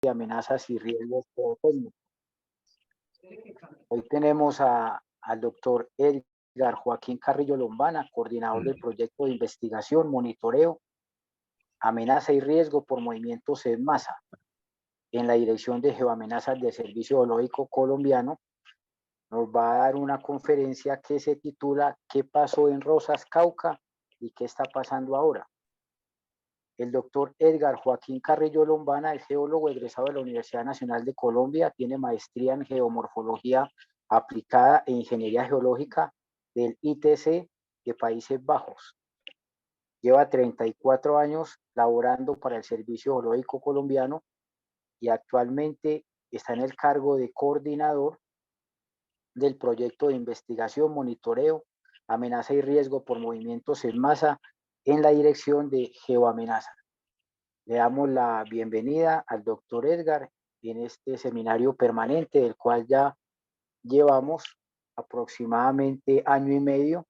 de amenazas y riesgos geotécnicos. Hoy tenemos al doctor Edgar Joaquín Carrillo Lombana, coordinador del proyecto de investigación, monitoreo, amenaza y riesgo por movimientos en masa en la Dirección de Geoamenazas del Servicio Geológico Colombiano. Nos va a dar una conferencia que se titula ¿Qué pasó en Rosas, Cauca y qué está pasando ahora? El doctor Edgar Joaquín Carrillo Lombana es geólogo egresado de la Universidad Nacional de Colombia, tiene maestría en geomorfología aplicada e ingeniería geológica del ITC de Países Bajos. Lleva 34 años laborando para el Servicio Geológico Colombiano y actualmente está en el cargo de coordinador del proyecto de investigación, monitoreo, amenaza y riesgo por movimientos en masa en la Dirección de Geoamenaza. Le damos la bienvenida al doctor Edgar en este seminario permanente, del cual ya llevamos aproximadamente año y medio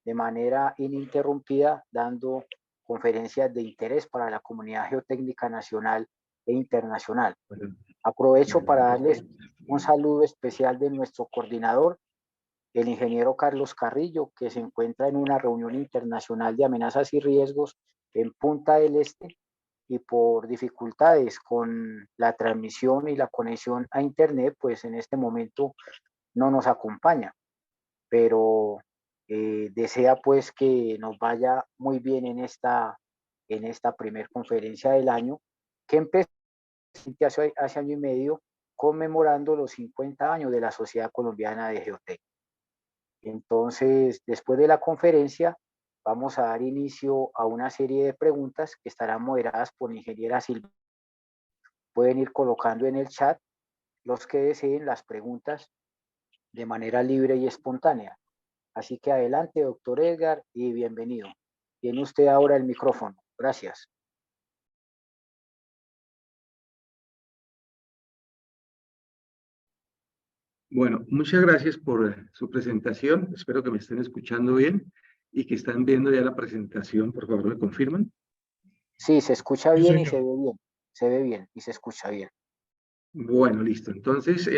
de manera ininterrumpida, dando conferencias de interés para la comunidad geotécnica nacional e internacional. Aprovecho para darles un saludo especial de nuestro coordinador, el ingeniero Carlos Carrillo, que se encuentra en una reunión internacional de amenazas y riesgos en Punta del Este, y por dificultades con la transmisión y la conexión a internet, pues en este momento no nos acompaña, pero desea pues que nos vaya muy bien en esta primer conferencia del año, que empezó hace año y medio, conmemorando los 50 años de la Sociedad Colombiana de Geotecnia. Entonces, después de la conferencia, vamos a dar inicio a una serie de preguntas que estarán moderadas por ingeniera Silvia. Pueden ir colocando en el chat los que deseen las preguntas de manera libre y espontánea. Así que adelante, doctor Edgar, y bienvenido. Tiene usted ahora el micrófono. Gracias. Bueno, muchas gracias por su presentación. Espero que me estén escuchando bien y que están viendo ya la presentación. Por favor, ¿me confirman? Sí, se escucha bien y se ve bien. Se ve bien y se escucha bien. Bueno, listo. Entonces,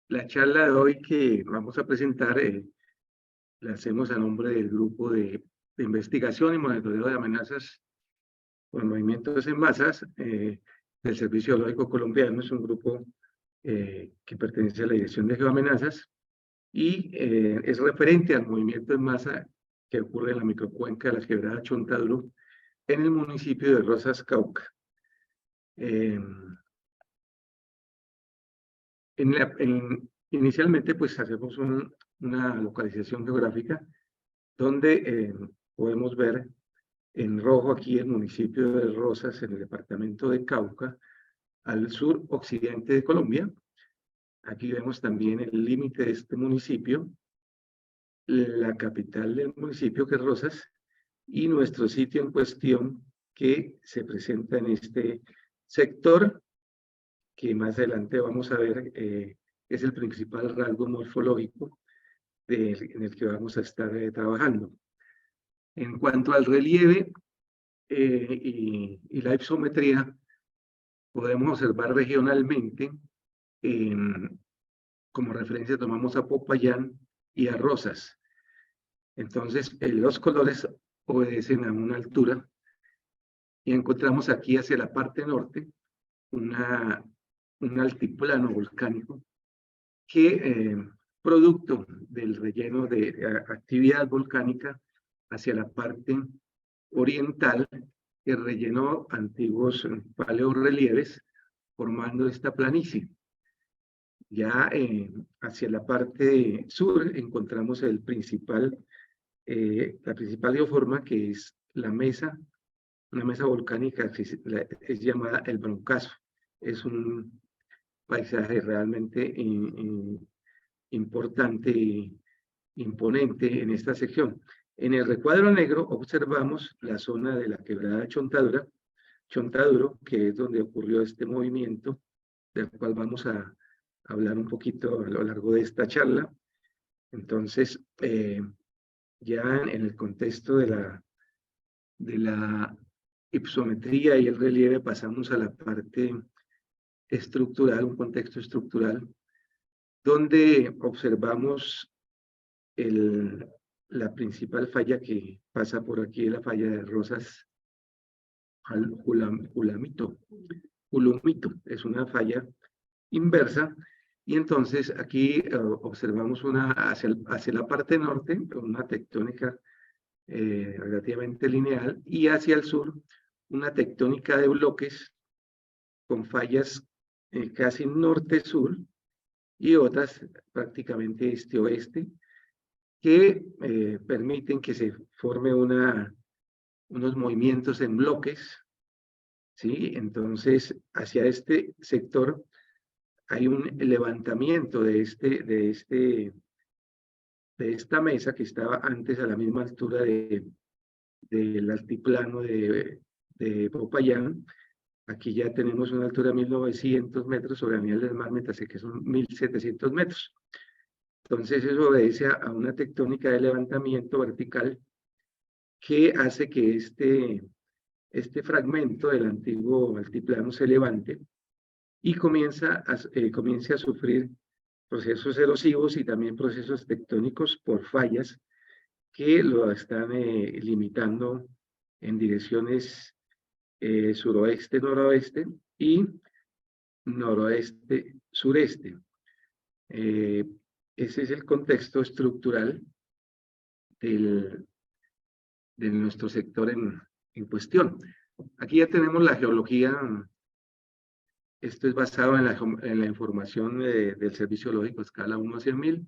la charla de hoy que vamos a presentar la hacemos a nombre del grupo de investigación y monitoreo de amenazas por movimientos en masas del Servicio Geológico Colombiano. Es un grupo que pertenece a la Dirección de Geoamenazas y es referente al movimiento en masa que ocurre en la microcuenca de las quebradas Chontaduro en el municipio de Rosas, Cauca. Inicialmente pues hacemos una localización geográfica donde podemos ver en rojo aquí el municipio de Rosas en el departamento de Cauca, al sur occidente de Colombia. Aquí vemos también el límite de este municipio, la capital del municipio que es Rosas, y nuestro sitio en cuestión que se presenta en este sector, que más adelante vamos a ver, es el principal rasgo morfológico en el que vamos a estar trabajando. En cuanto al relieve y la isometría, podemos observar regionalmente, como referencia tomamos a Popayán y a Rosas. Entonces, los colores obedecen a una altura y encontramos aquí hacia la parte norte un altiplano volcánico que, producto del relleno de actividad volcánica hacia la parte oriental, que rellenó antiguos paleorrelieves formando esta planicie. Ya hacia la parte sur encontramos la principal geoforma, que es una mesa volcánica que es llamada el Broncazo. Es un paisaje realmente importante e imponente en esta sección. En el recuadro negro observamos la zona de la quebrada Chontaduro, que es donde ocurrió este movimiento, del cual vamos a hablar un poquito a lo largo de esta charla. Entonces, ya en el contexto de la ipsometría y el relieve, pasamos a la parte estructural, un contexto estructural, donde observamos la principal falla que pasa por aquí, la falla de Rosas Julumito. Es una falla inversa, y entonces aquí observamos hacia la parte norte, una tectónica relativamente lineal, y hacia el sur, una tectónica de bloques con fallas casi norte-sur y otras prácticamente este-oeste, que permiten que se forme unos movimientos en bloques, ¿sí? Entonces, hacia este sector hay un levantamiento de esta mesa que estaba antes a la misma altura del altiplano de Popayán. Aquí ya tenemos una altura de 1900 metros sobre el nivel del mar, mientras que son 1700 metros. Entonces eso obedece a una tectónica de levantamiento vertical que hace que este fragmento del antiguo altiplano se levante y comience a sufrir procesos erosivos y también procesos tectónicos por fallas que lo están limitando en direcciones suroeste-noroeste y noroeste-sureste. Ese es el contexto estructural de nuestro sector en cuestión. Aquí ya tenemos la geología. Esto es basado en la información del Servicio Geológico a escala 1 a 100.000,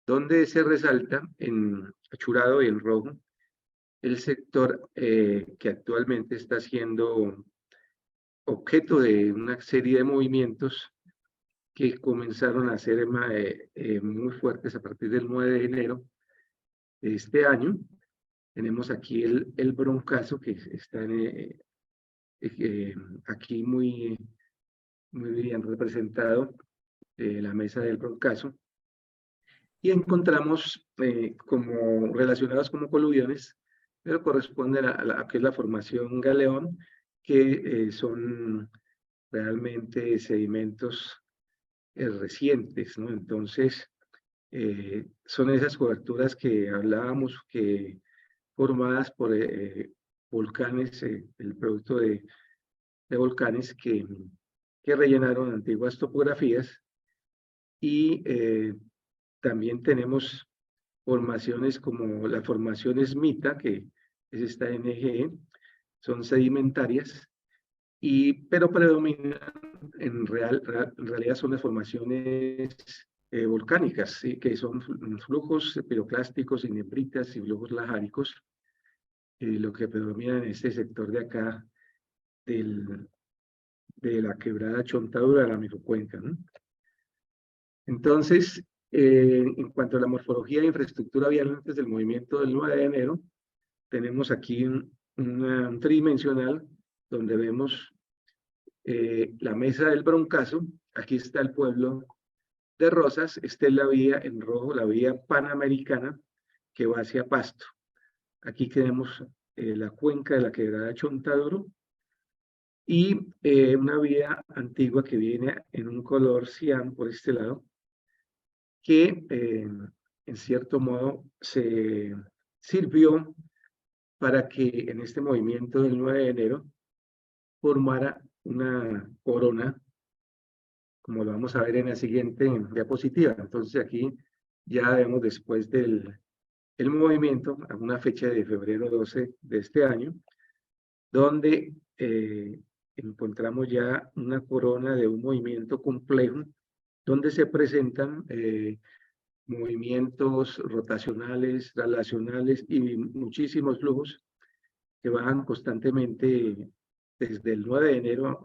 donde se resalta en achurado y en rojo el sector que actualmente está siendo objeto de una serie de movimientos que comenzaron a ser muy fuertes a partir del 9 de enero de este año. Tenemos aquí el Broncazo, que está aquí muy bien representado, la mesa del Broncazo, y encontramos como relacionados como coluviones, pero corresponden a lo que es la formación Galeón, que son realmente sedimentos recientes, ¿no? Entonces, son esas coberturas que hablábamos, que formadas por volcanes, el producto de volcanes que rellenaron antiguas topografías, y también tenemos formaciones como la formación Esmita, que es esta NGE, son sedimentarias, pero predominan, en realidad son las formaciones volcánicas, ¿sí? Que son flujos piroclásticos, inebritas y flujos lajáricos, lo que predomina en este sector de acá de la quebrada Chontadura de la Microcuenca, ¿no? Entonces, en cuanto a la morfología e infraestructura vial antes del movimiento del 9 de enero, tenemos aquí un tridimensional donde vemos la mesa del Broncazo. Aquí está el pueblo de Rosas. Esta es la vía en rojo, la vía panamericana que va hacia Pasto. Aquí tenemos la cuenca de la quebrada Chontaduro y una vía antigua que viene en un color cian por este lado, que en cierto modo se sirvió para que en este movimiento del 9 de enero formara una corona, como lo vamos a ver en la siguiente diapositiva. Entonces aquí ya vemos después del movimiento, a una fecha de febrero 12 de este año, donde encontramos ya una corona de un movimiento complejo, donde se presentan movimientos rotacionales, traslacionales y muchísimos flujos que bajan constantemente desde el 9 de enero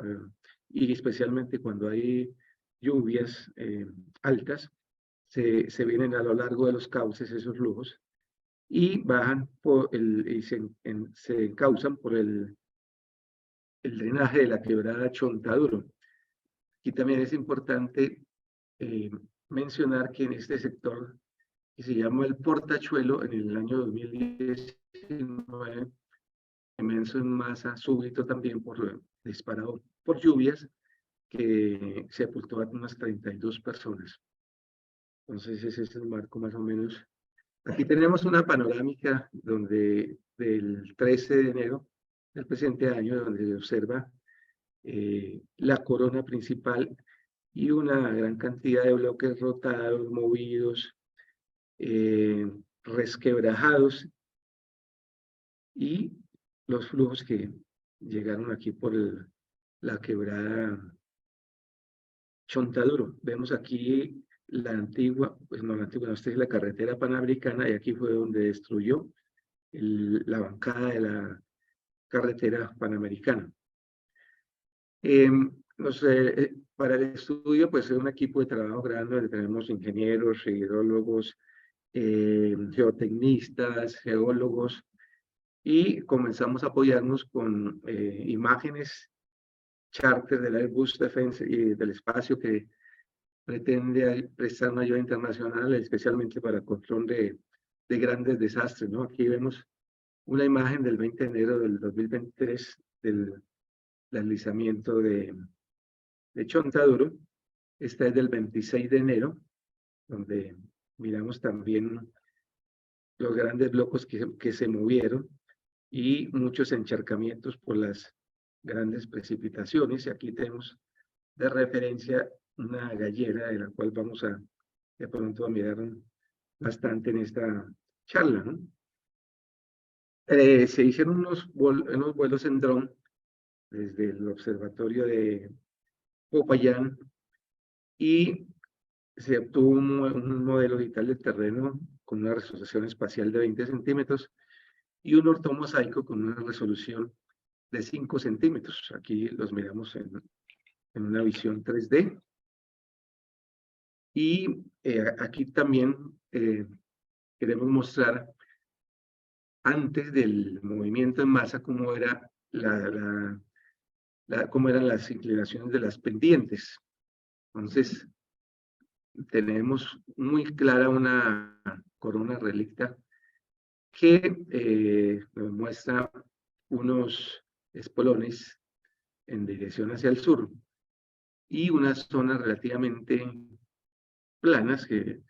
y especialmente cuando hay lluvias altas, se vienen a lo largo de los cauces esos flujos y bajan y se encausan por el drenaje de la quebrada Chontaduro. Aquí también es importante mencionar que en este sector, que se llama el Portachuelo, en el año 2019, inmenso en masa, súbito también disparado por lluvias, que sepultó a unas 32 personas. Entonces ese es el marco más o menos. Aquí tenemos una panorámica donde del 13 de enero del presente año, donde se observa la corona principal y una gran cantidad de bloques rotados, movidos, resquebrajados, y los flujos que llegaron aquí por la quebrada Chontaduro. Vemos aquí la antigua, pues no la antigua, no, esta es la carretera panamericana, y aquí fue donde destruyó la bancada de la carretera panamericana. Para el estudio, pues es un equipo de trabajo grande donde tenemos ingenieros, hidrólogos, geotecnistas, geólogos, y comenzamos a apoyarnos con imágenes charter del Airbus Defense y del espacio, que pretende prestar una ayuda internacional, especialmente para el control de grandes desastres, ¿no? Aquí vemos una imagen del 20 de enero del 2023 del deslizamiento de Chontaduro. Esta es del 26 de enero, donde miramos también los grandes bloques que se movieron y muchos encharcamientos por las grandes precipitaciones. Y aquí tenemos de referencia una gallera, de la cual vamos a de pronto a mirar bastante en esta charla, ¿no? Se hicieron unos vuelos en dron desde el observatorio de Popayán, y se obtuvo un modelo digital del terreno con una resolución espacial de 20 centímetros y un ortomosaico con una resolución de 5 centímetros. Aquí los miramos en una visión 3D. Y aquí también queremos mostrar, antes del movimiento en masa, cómo era cómo eran las inclinaciones de las pendientes. Entonces, tenemos muy clara una corona relicta que nos muestra unos espolones en dirección hacia el sur y unas zonas relativamente planas que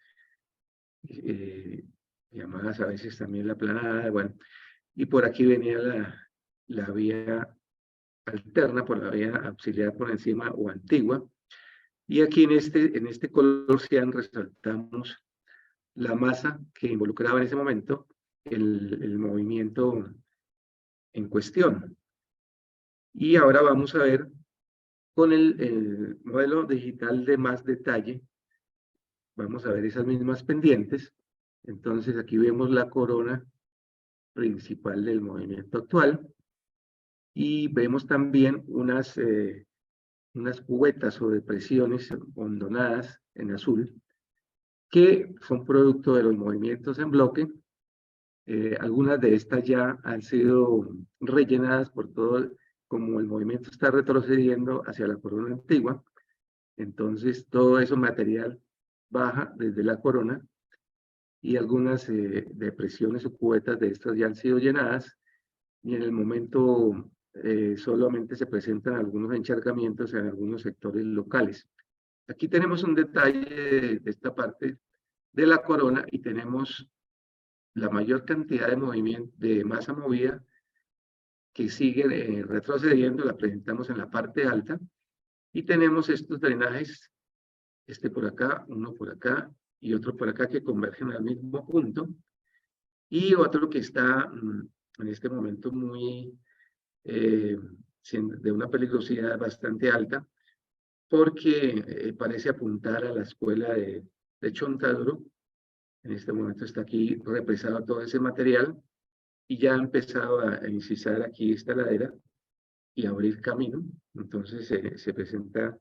llamadas a veces también la planada. Bueno, y por aquí venía la vía alterna, por la vía auxiliar por encima o antigua, y aquí en este color cian resaltamos la masa que involucraba en ese momento el movimiento en cuestión. Y ahora vamos a ver con el modelo digital de más detalle, vamos a ver esas mismas pendientes. Entonces aquí vemos la corona principal del movimiento actual, y vemos también unas cubetas o depresiones hondonadas en azul, que son producto de los movimientos en bloque. Algunas de estas ya han sido rellenadas por todo, como el movimiento está retrocediendo hacia la corona antigua, entonces todo ese material baja desde la corona, y algunas depresiones o cubetas de estas ya han sido llenadas, y en el momento solamente se presentan algunos encharcamientos en algunos sectores locales. Aquí tenemos un detalle de esta parte de la corona, y tenemos la mayor cantidad de movimiento, de masa movida, que sigue retrocediendo, la presentamos en la parte alta, y tenemos estos drenajes, este por acá, uno por acá y otro por acá, que convergen al mismo punto, y otro que está en este momento muy de una peligrosidad bastante alta, porque parece apuntar a la escuela de Chontaduro. En este momento está aquí represado todo ese material, y ya ha empezado a incisar aquí esta ladera y a abrir camino. Entonces se presenta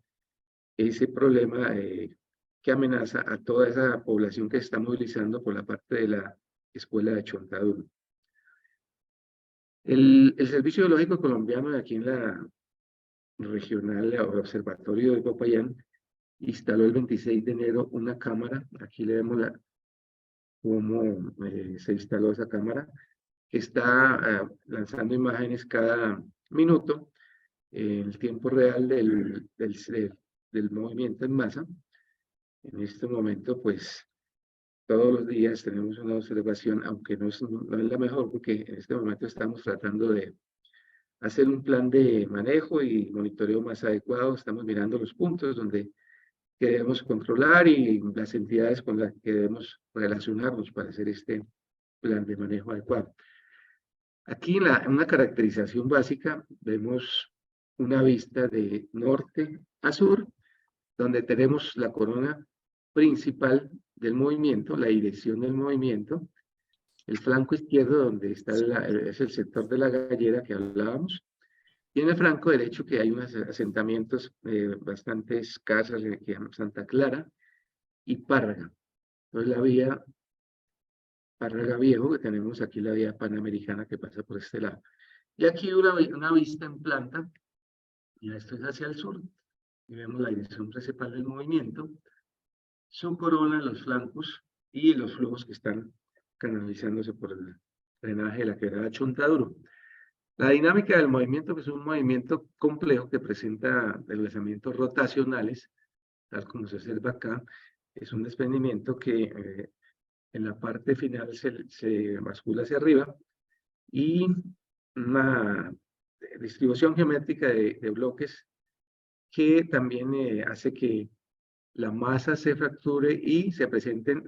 ese problema que amenaza a toda esa población que se está movilizando por la parte de la escuela de Chontaduro. El Servicio Geológico Colombiano, de aquí en la regional o observatorio de Popayán, instaló el 26 de enero una cámara. Aquí le vemos cómo se instaló esa cámara, que está lanzando imágenes cada minuto, el tiempo real del movimiento en masa. En este momento, pues, todos los días tenemos una observación, aunque no es la mejor, porque en este momento estamos tratando de hacer un plan de manejo y monitoreo más adecuado. Estamos mirando los puntos donde debemos controlar y las entidades con las que debemos relacionarnos para hacer este plan de manejo adecuado. Aquí en una caracterización básica vemos una vista de norte a sur, donde tenemos la corona principal del movimiento, la dirección del movimiento, el flanco izquierdo donde está es el sector de la gallera que hablábamos, y en el flanco derecho que hay unos asentamientos bastante escasos que llaman Santa Clara y Párraga. Entonces la vía Párraga Viejo, que tenemos aquí la vía panamericana que pasa por este lado. Y aquí una vista en planta, y esto es hacia el sur, y vemos la dirección principal del movimiento, su corona, los flancos y los flujos que están canalizándose por el drenaje de la quebrada Chontaduro. La dinámica del movimiento, que es un movimiento complejo que presenta desplazamientos rotacionales, tal como se observa acá, es un desprendimiento que en la parte final se bascula hacia arriba y una distribución geométrica de bloques que también hace que la masa se fracture y se presenten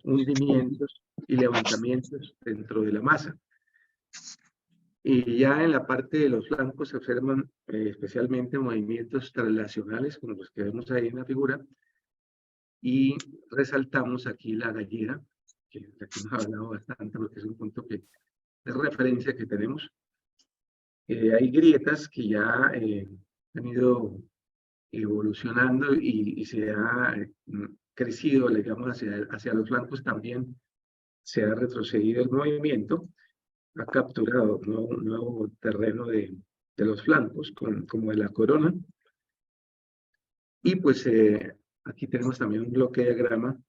hundimientos y levantamientos dentro de la masa. Y ya en la parte de los flancos se observan especialmente movimientos traslacionales, como los que vemos ahí en la figura, y resaltamos aquí la gallera, que aquí hemos hablado bastante porque es un punto de referencia que tenemos. Hay grietas que ya han ido evolucionando y se ha crecido, digamos, hacia los flancos también se ha retrocedido el movimiento, ha capturado nuevo terreno de los flancos, como de la corona. Y pues aquí tenemos también un bloque de diagrama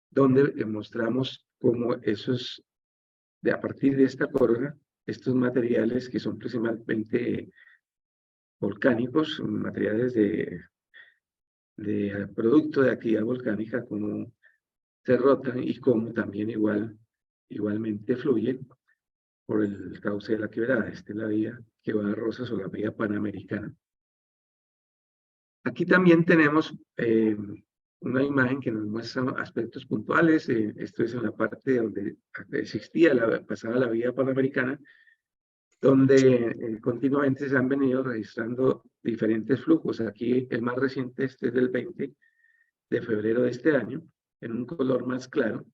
donde mostramos cómo a partir de esta corona, estos materiales que son principalmente volcánicos, materiales de producto de actividad volcánica, como se rotan y como también igualmente fluyen por el cauce de la quebrada. Esta es la vía que va a Rosas o la vía panamericana. Aquí también tenemos una imagen que nos muestra aspectos puntuales. Esto es en la parte donde pasaba la vía panamericana, donde continuamente se han venido registrando diferentes flujos. Aquí el más reciente, este es del 20 de febrero de este año, en un color más claro,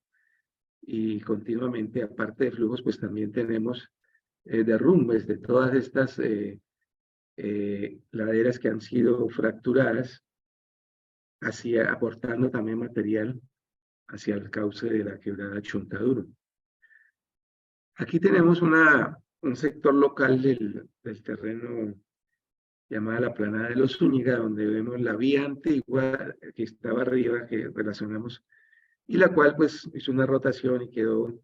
y continuamente, aparte de flujos, pues también tenemos derrumbes de todas estas laderas que han sido fracturadas, aportando también material hacia el cauce de la quebrada Chontaduro. Aquí tenemos un sector local del terreno llamada la Planada de los Zúñiga, donde vemos la vía antigua que estaba arriba, que relacionamos, y la cual pues hizo una rotación y quedó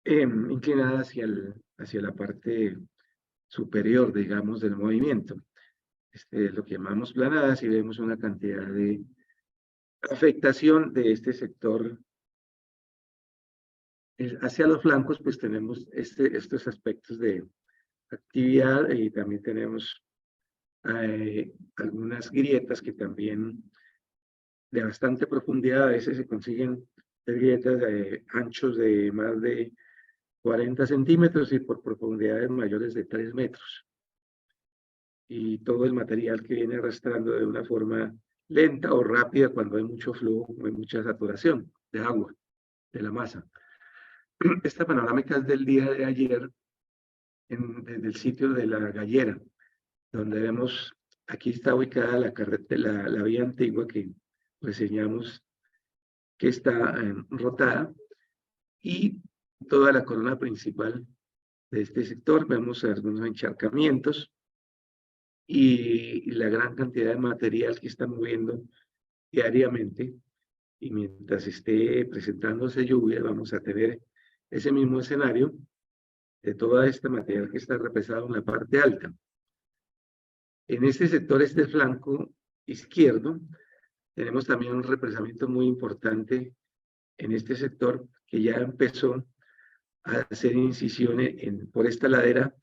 inclinada hacia la parte superior, digamos, del movimiento. Este es lo que llamamos planadas y vemos una cantidad de afectación de este sector. Hacia los flancos, pues tenemos estos aspectos de actividad y también tenemos algunas grietas que también de bastante profundidad, a veces se consiguen grietas anchos de más de 40 centímetros y por profundidades mayores de 3 metros. Y todo el material que viene arrastrando de una forma lenta o rápida cuando hay mucho flujo, hay mucha saturación de agua, de la masa. Esta panorámica es del día de ayer, desde el sitio de la Gallera, donde vemos, aquí está ubicada la vía antigua que reseñamos, que está rotada, y toda la corona principal de este sector. Vemos algunos encharcamientos y la gran cantidad de material que está moviendo diariamente, y mientras esté presentándose lluvia vamos a tener ese mismo escenario toda esta material que está represado en la parte alta. En este sector, este flanco izquierdo, tenemos también un represamiento muy importante en este sector que ya empezó a hacer incisiones por esta ladera,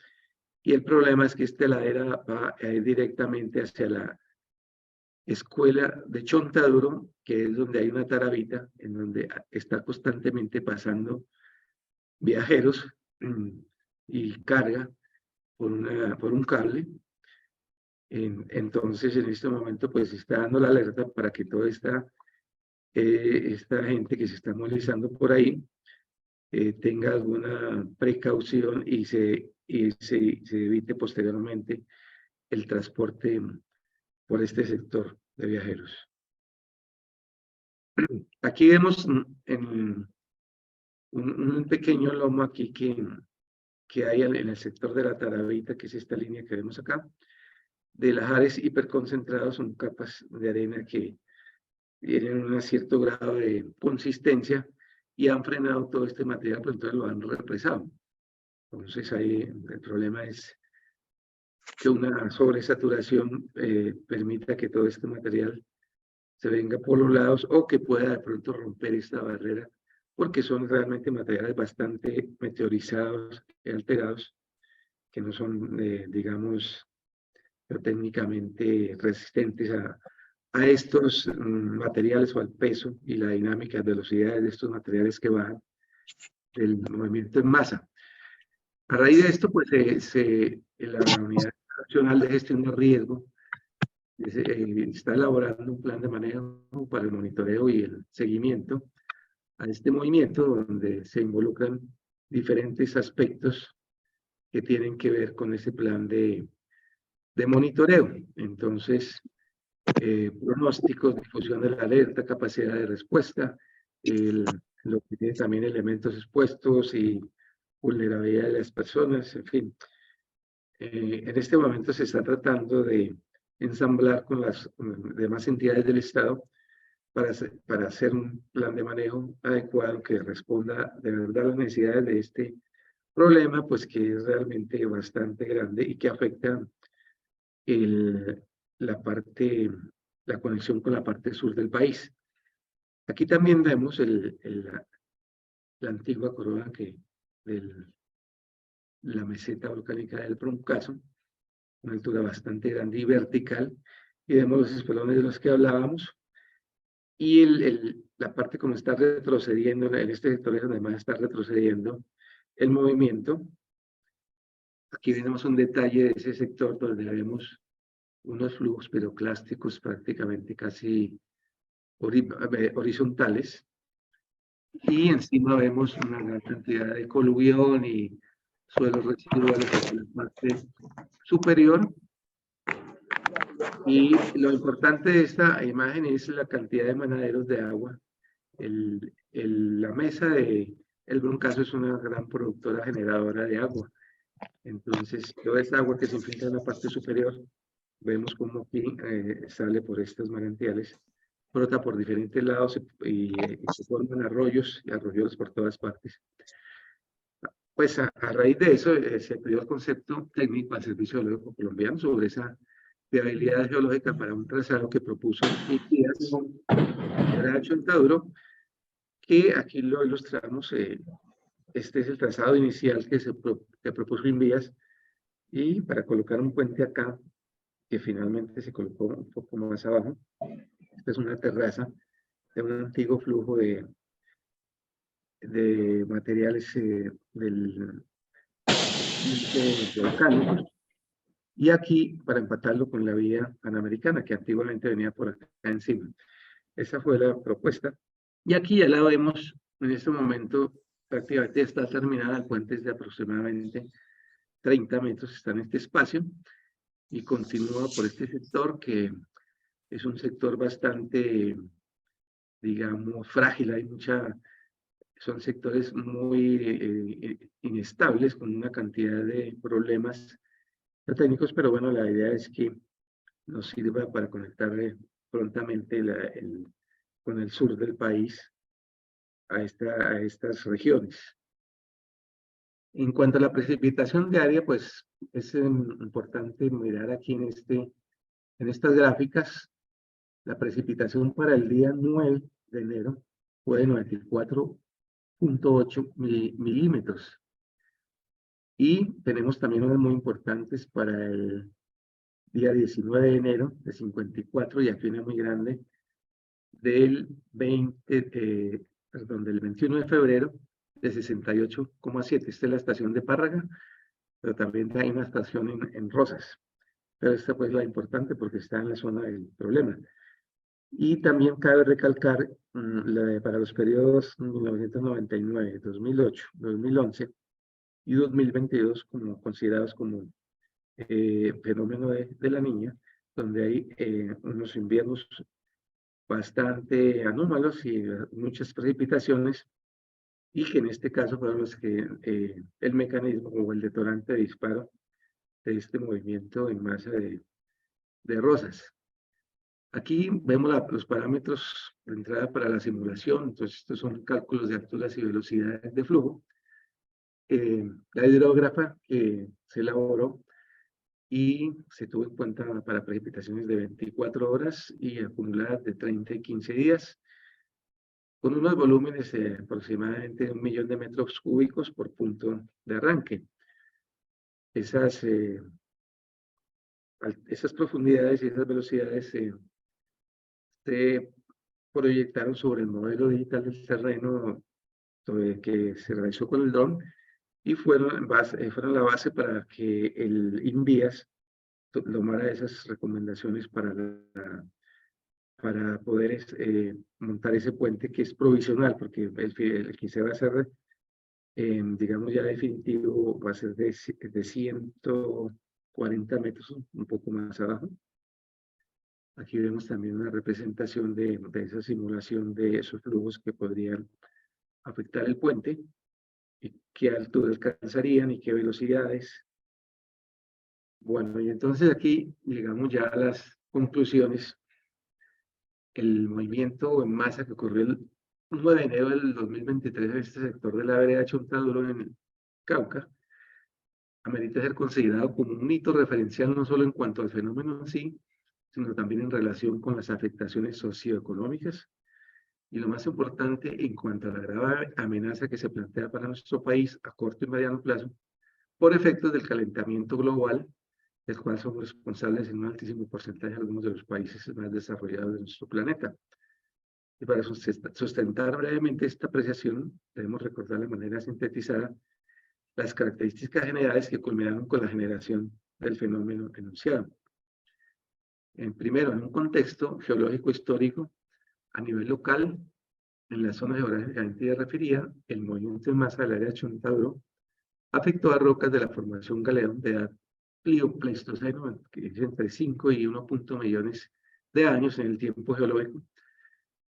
y el problema es que esta ladera va a ir directamente hacia la escuela de Chontaduro, que es donde hay una tarabita, en donde está constantemente pasando viajeros y carga por un cable. Entonces, en este momento, pues se está dando la alerta para que toda esta gente que se está movilizando por ahí tenga alguna precaución y se evite posteriormente el transporte por este sector de viajeros. Aquí vemos un pequeño lomo aquí que hay en el sector de la Tarabita, que es esta línea que vemos acá, de lajares hiperconcentrados. Son capas de arena que tienen un cierto grado de consistencia y han frenado todo este material, pero entonces lo han represado. Entonces ahí el problema es que una sobresaturación permita que todo este material se venga por los lados, o que pueda de pronto romper esta barrera, porque son realmente materiales bastante meteorizados y alterados, que no son, digamos, técnicamente resistentes a estos materiales, o al peso y la dinámica de velocidades de estos materiales que bajan del movimiento en masa. A raíz de esto, pues la Unidad Nacional de Gestión de Riesgo está elaborando un plan de manejo para el monitoreo y el seguimiento a este movimiento, donde se involucran diferentes aspectos que tienen que ver con ese plan de monitoreo. Entonces, pronósticos, difusión de la alerta, capacidad de respuesta, lo que tiene también elementos expuestos y vulnerabilidad de las personas, en fin. En este momento se está tratando de ensamblar con las demás entidades del Estado para hacer un plan de manejo adecuado que responda de verdad a las necesidades de este problema, pues que es realmente bastante grande y que afecta la conexión con la parte sur del país. Aquí también vemos la antigua corona de la meseta volcánica del Broncazo, una altura bastante grande y vertical, y vemos los espelones de los que hablábamos, y la parte como está retrocediendo, en este sector es donde más está retrocediendo el movimiento. Aquí tenemos un detalle de ese sector donde vemos unos flujos piroclásticos prácticamente casi horizontales, y encima vemos una gran cantidad de coluvión y suelos residuales en la parte superior. Y lo importante de esta imagen es la cantidad de manaderos de agua. La mesa del Broncazo es una gran productora generadora de agua. Entonces, toda esta agua que se infiltra en la parte superior, vemos como aquí sale por estos manantiales, brota por diferentes lados y se forman arroyos y arroyos por todas partes. Pues a raíz de eso se pidió el concepto técnico al Servicio Geológico Colombiano sobre esa viabilidad geológica para un trazado que propuso Díaz, era Chontaduro, que aquí lo ilustramos. Este es el trazado inicial que propuso Invías, y para colocar un puente acá, que finalmente se colocó un poco más abajo. Esta es una terraza de un antiguo flujo de materiales volcánicos, y aquí para empatarlo con la vía panamericana que antiguamente venía por acá encima. Esa fue la propuesta, y aquí ya la vemos. En este momento prácticamente está terminada. El puente es de aproximadamente 30 metros, está en este espacio y continúa por este sector, que es un sector bastante, digamos, frágil. Son sectores muy inestables, con una cantidad de problemas técnicos, pero bueno, la idea es que nos sirva para conectar prontamente con el sur del país a estas regiones. En cuanto a la precipitación diaria, pues es importante mirar aquí en estas gráficas. La precipitación para el día 9 de enero fue de 94.8 milímetros. Y tenemos también unas muy importantes para el día 19 de enero de 54, y aquí una muy grande del 21 de febrero de 68,7. Esta es la estación de Párraga, pero también hay una estación en Rosas. Pero esta pues es la importante porque está en la zona del problema. Y también cabe recalcar para los periodos 1999, 2008, 2011 y 2022 como considerados como fenómeno de la niña, donde hay unos inviernos bastante anómalos y muchas precipitaciones, y que en este caso fueron los que el mecanismo o el detonante de disparo de este movimiento en masa de Rosas. Aquí vemos los parámetros de entrada para la simulación. Entonces, estos son cálculos de alturas y velocidades de flujo. La hidrógrafa que se elaboró y se tuvo en cuenta para precipitaciones de 24 horas y acumuladas de 30 y 15 días, con unos volúmenes de aproximadamente 1 millón de metros cúbicos por punto de arranque. Esas profundidades y esas velocidades se proyectaron sobre el modelo digital del terreno que se realizó con el dron, y fueron la base para que el INVIAS tomara esas recomendaciones para poder montar ese puente, que es provisional, porque el que se va a hacer, digamos ya definitivo, va a ser de 140 metros, un poco más abajo. Aquí vemos también una representación de esa simulación de esos flujos que podrían afectar el puente, y qué altura alcanzarían y qué velocidades. Bueno, y entonces aquí llegamos ya a las conclusiones. El movimiento en masa que ocurrió el 9 de enero del 2023 en este sector de la vereda Chontaduro en el Cauca amerita ser considerado como un hito referencial, no solo en cuanto al fenómeno en sí, sino también en relación con las afectaciones socioeconómicas, y lo más importante, en cuanto a la grave amenaza que se plantea para nuestro país a corto y mediano plazo por efectos del calentamiento global, del cual somos responsables en un altísimo porcentaje algunos de los países más desarrollados de nuestro planeta. Y para sustentar brevemente esta apreciación, debemos recordar de manera sintetizada las características generales que culminaron con la generación del fenómeno enunciado. Primero, en un contexto geológico histórico, a nivel local, en la zona geográficamente referida, el movimiento en masa del área de Chontaduro afectó a rocas de la formación Galeón de edad Pleistoceno, que es entre 5 y 1 millones de años en el tiempo geológico,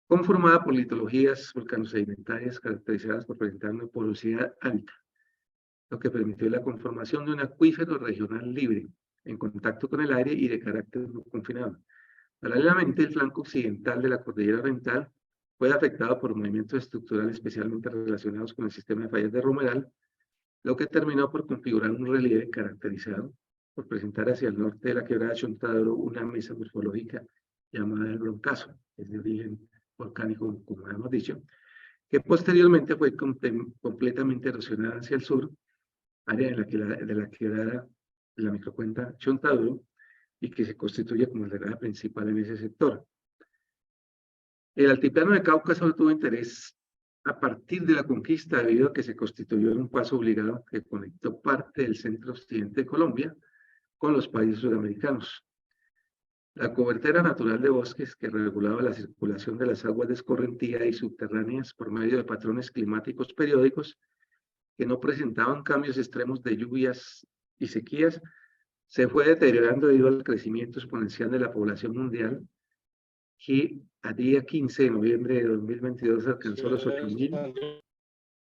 conformada por litologías volcanosedimentarias caracterizadas por presentar una porosidad alta, lo que permitió la conformación de un acuífero regional libre, en contacto con el aire y de carácter no confinado. Paralelamente, el flanco occidental de la cordillera oriental fue afectado por movimientos estructurales especialmente relacionados con el sistema de fallas de Romeral, lo que terminó por configurar un relieve caracterizado por presentar hacia el norte de la quebrada Chontaduro una mesa morfológica llamada el Broncazo, es de origen volcánico, como hemos dicho, que posteriormente fue completamente erosionada hacia el sur, área de la quebrada de la microcuenca Chontaduro, y que se constituye como la quebrada principal en ese sector. El altiplano de Cauca solo tuvo interés a partir de la conquista, debido a que se constituyó en un paso obligado que conectó parte del centro-occidente de Colombia con los países sudamericanos. La cobertura natural de bosques, que regulaba la circulación de las aguas de escorrentía y subterráneas por medio de patrones climáticos periódicos que no presentaban cambios extremos de lluvias y sequías, se fue deteriorando debido al crecimiento exponencial de la población mundial, que a día 15 de noviembre de 2022 alcanzó los 8.000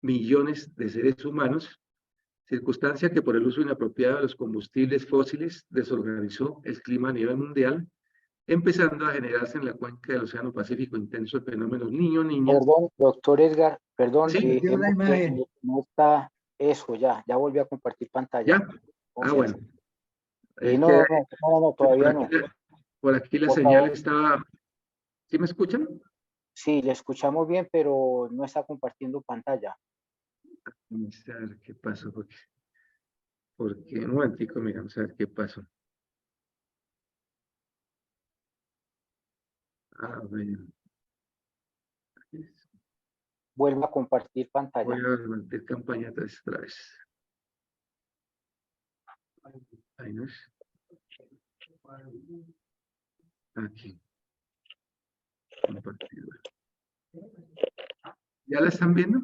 millones de seres humanos, circunstancia que por el uso inapropiado de los combustibles fósiles desorganizó el clima a nivel mundial, empezando a generarse en la cuenca del Océano Pacífico intenso el fenómeno Niño-Niña. Perdón, doctor Edgar, perdón, Sí, no está Eso, ya volví a compartir pantalla. ¿Ya? Gracias. Bueno. Es No, que todavía no. Por aquí la Por señal favor. estaba... ¿Sí me escuchan? Sí, le escuchamos bien, pero no está compartiendo pantalla. Vamos a ver qué pasó. Porque un momentico, mira, vamos a ver qué pasó. A ver. Vuelva a compartir pantalla. Voy a meter campaña otra vez. Ahí no es. Aquí. Compartido. ¿Ya la están viendo?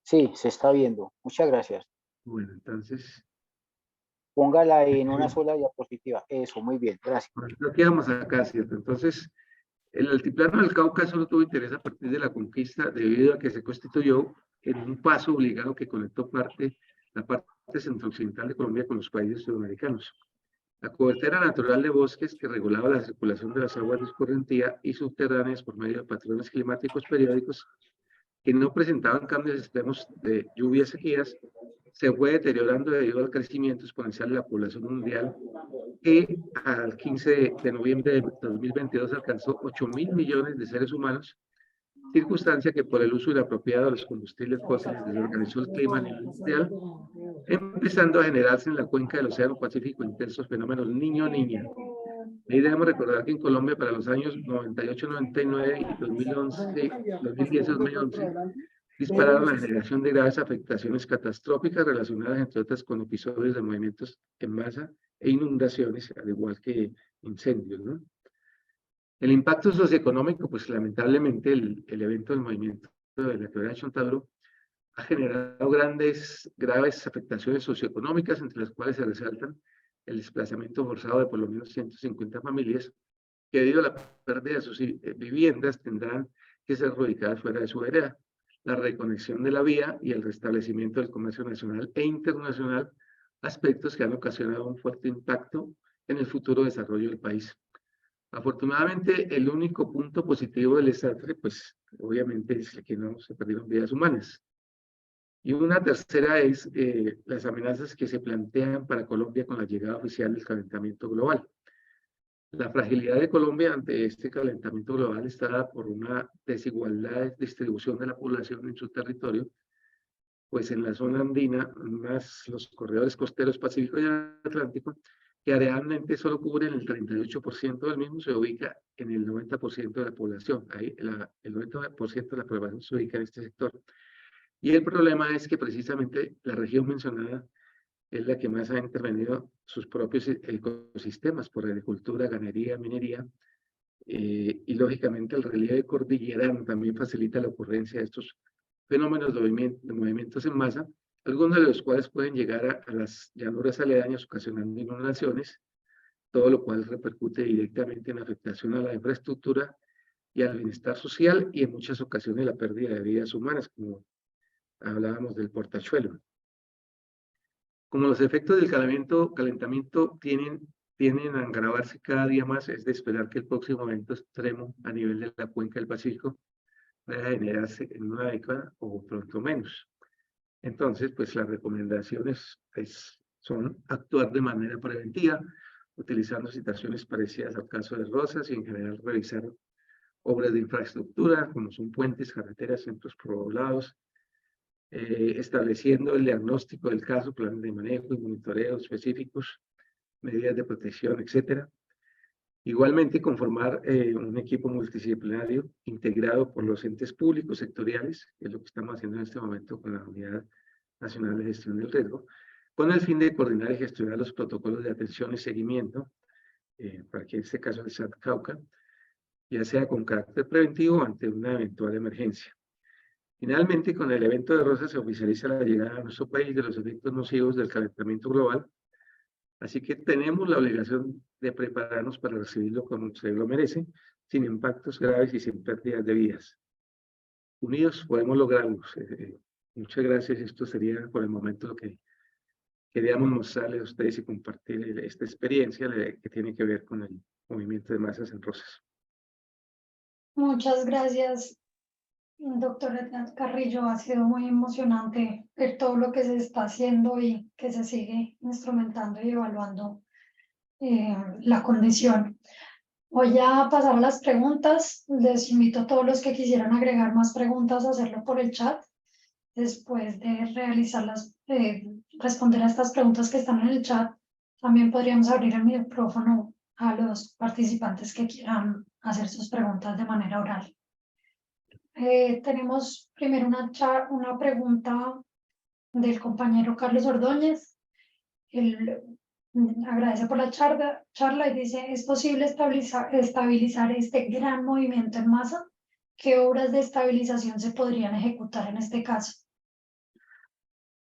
Sí, se está viendo. Muchas gracias. Bueno, entonces... Póngala en una sola diapositiva. Eso, muy bien, gracias. Lo quedamos acá, ¿cierto? Entonces, el altiplano del Cauca solo tuvo interés a partir de la conquista debido a que se constituyó en un paso obligado que conectó la parte centro-occidental de Colombia con los países sudamericanos. La cobertura natural de bosques que regulaba la circulación de las aguas de escorrentía y subterráneas por medio de patrones climáticos periódicos que no presentaban cambios extremos de lluvias y sequías, se fue deteriorando debido al crecimiento exponencial de la población mundial, que al 15 de noviembre de 2022 alcanzó 8.000 millones de seres humanos, circunstancia que por el uso inapropiado de los combustibles fósiles desorganizó el clima a nivel mundial, empezando a generarse en la cuenca del Océano Pacífico intensos fenómenos niño-niña. Ahí debemos recordar que en Colombia para los años 98, 99 y 2011, 2010, 2011, dispararon la generación de graves afectaciones catastróficas relacionadas, entre otras, con episodios de movimientos en masa e inundaciones, al igual que incendios, ¿no? El impacto socioeconómico, pues lamentablemente el evento del movimiento de la quebrada de Chontaduro ha generado graves afectaciones socioeconómicas, entre las cuales se resaltan el desplazamiento forzado de por lo menos 150 familias, que debido a la pérdida de sus viviendas tendrán que ser reubicadas fuera de su vereda, la reconexión de la vía y el restablecimiento del comercio nacional e internacional, aspectos que han ocasionado un fuerte impacto en el futuro desarrollo del país. Afortunadamente, el único punto positivo del desastre, pues obviamente es que no se perdieron vidas humanas. Y una tercera es las amenazas que se plantean para Colombia con la llegada oficial del calentamiento global. La fragilidad de Colombia ante este calentamiento global está dada por una desigualdad de distribución de la población en su territorio, pues en la zona andina, más los corredores costeros Pacífico y Atlántico, que realmente solo cubren el 38% del mismo, se ubica en el 90% de la población. Ahí el 90% de la población se ubica en este sector. Y el problema es que precisamente la región mencionada es la que más ha intervenido sus propios ecosistemas por agricultura, ganadería, minería, y lógicamente el relieve cordillerano también facilita la ocurrencia de estos fenómenos de movimientos en masa, algunos de los cuales pueden llegar a las llanuras aledañas ocasionando inundaciones, todo lo cual repercute directamente en afectación a la infraestructura y al bienestar social y en muchas ocasiones la pérdida de vidas humanas, como hablábamos del portachuelo. Como los efectos del calentamiento tienen a agravarse cada día más, es de esperar que el próximo evento extremo a nivel de la cuenca del Pacífico pueda generarse en una década o pronto menos. Entonces, pues las recomendaciones son actuar de manera preventiva, utilizando situaciones parecidas al caso de Rosas y en general revisar obras de infraestructura como son puentes, carreteras, centros poblados, estableciendo el diagnóstico del caso, planes de manejo y monitoreo específicos, medidas de protección, etc. Igualmente, conformar un equipo multidisciplinario integrado por los entes públicos sectoriales, que es lo que estamos haciendo en este momento con la Unidad Nacional de Gestión del Riesgo, con el fin de coordinar y gestionar los protocolos de atención y seguimiento, para que en este caso el SAT Cauca, ya sea con carácter preventivo ante una eventual emergencia. Finalmente, con el evento de Rosas se oficializa la llegada a nuestro país de los efectos nocivos del calentamiento global, así que tenemos la obligación de prepararnos para recibirlo como se lo merece, sin impactos graves y sin pérdidas de vidas. Unidos podemos lograrlo. Muchas gracias. Esto sería por el momento lo que queríamos mostrarles a ustedes y compartir esta experiencia que tiene que ver con el movimiento de masas en Rosas. Muchas gracias, Doctor Edgar Carrillo, ha sido muy emocionante ver todo lo que se está haciendo y que se sigue instrumentando y evaluando la condición. Voy a pasar a las preguntas. Les invito a todos los que quisieran agregar más preguntas a hacerlo por el chat. Después de responder a estas preguntas que están en el chat, también podríamos abrir el micrófono a los participantes que quieran hacer sus preguntas de manera oral. Tenemos primero una pregunta del compañero Carlos Ordóñez. Él agradece por la charla y dice, ¿es posible estabilizar este gran movimiento en masa? ¿Qué obras de estabilización se podrían ejecutar en este caso?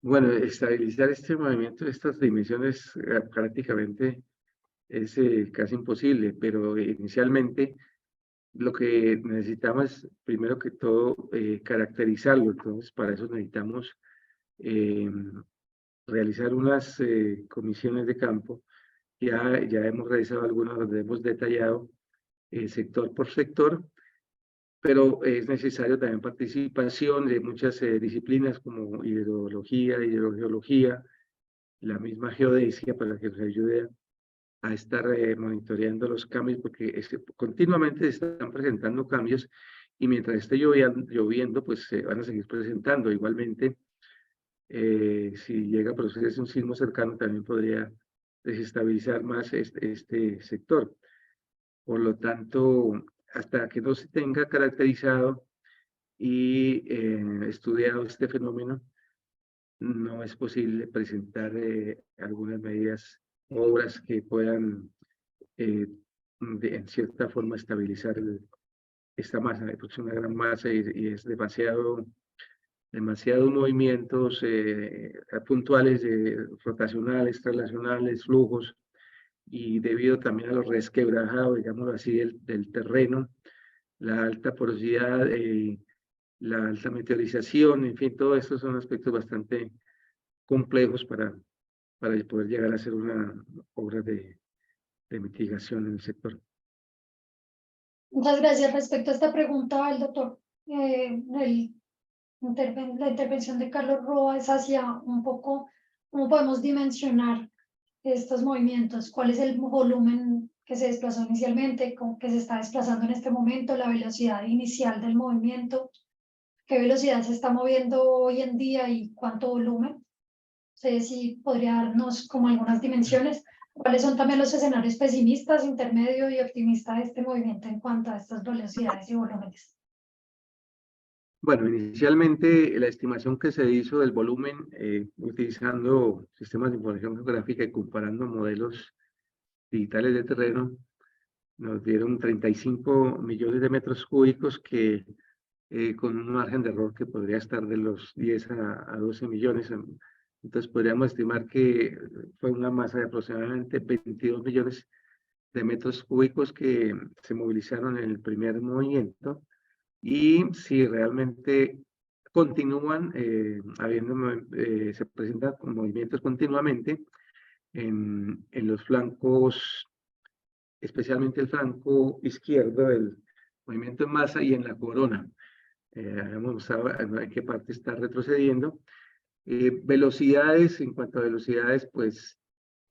Bueno, estabilizar este movimiento de estas dimensiones prácticamente es casi imposible, pero inicialmente lo que necesitamos es, primero que todo, caracterizarlo. Entonces, para eso necesitamos realizar unas comisiones de campo. Ya hemos realizado algunas donde hemos detallado sector por sector, pero es necesario también participación de muchas disciplinas como hidrología, hidrogeología, la misma geodesia, para que nos ayude a estar monitoreando los cambios, porque continuamente se están presentando cambios y mientras esté lloviendo, pues se van a seguir presentando. Igualmente, si llega a producirse un sismo cercano, también podría desestabilizar más este sector. Por lo tanto, hasta que no se tenga caracterizado y estudiado este fenómeno, no es posible presentar algunas medidas, obras que puedan en cierta forma estabilizar esta masa, porque es una gran masa y es demasiados movimientos puntuales, rotacionales, traslacionales, flujos, y debido también a lo resquebrajado, digamos así, del terreno, la alta porosidad, la alta meteorización, en fin, todo esto son aspectos bastante complejos para poder llegar a hacer una obra de mitigación en el sector. Muchas gracias. Respecto a esta pregunta, el doctor, la intervención de Carlos Roa es hacia un poco cómo podemos dimensionar estos movimientos, cuál es el volumen que se desplazó inicialmente, con que se está desplazando en este momento, la velocidad inicial del movimiento, qué velocidad se está moviendo hoy en día y cuánto volumen. No sé si podría darnos como algunas dimensiones. ¿Cuáles son también los escenarios pesimistas, intermedio y optimista de este movimiento en cuanto a estas velocidades y volúmenes? Bueno, inicialmente la estimación que se hizo del volumen utilizando sistemas de información geográfica y comparando modelos digitales de terreno, nos dieron 35 millones de metros cúbicos que con un margen de error que podría estar de los 10 a 12 millones. Entonces podríamos estimar que fue una masa de aproximadamente 22 millones de metros cúbicos que se movilizaron en el primer movimiento. Y si realmente continúan se presentan movimientos continuamente en los flancos, especialmente el flanco izquierdo del movimiento en masa y en la corona. Hemos mostrado en qué parte está retrocediendo. Velocidades, en cuanto a velocidades, pues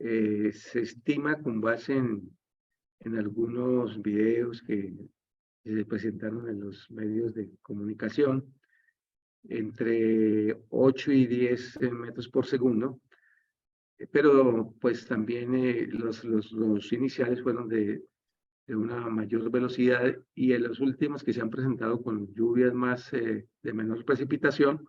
se estima con base en algunos videos que se presentaron en los medios de comunicación, entre 8 y 10 metros por segundo, pero pues también los iniciales fueron de una mayor velocidad y en los últimos que se han presentado con lluvias más de menor precipitación,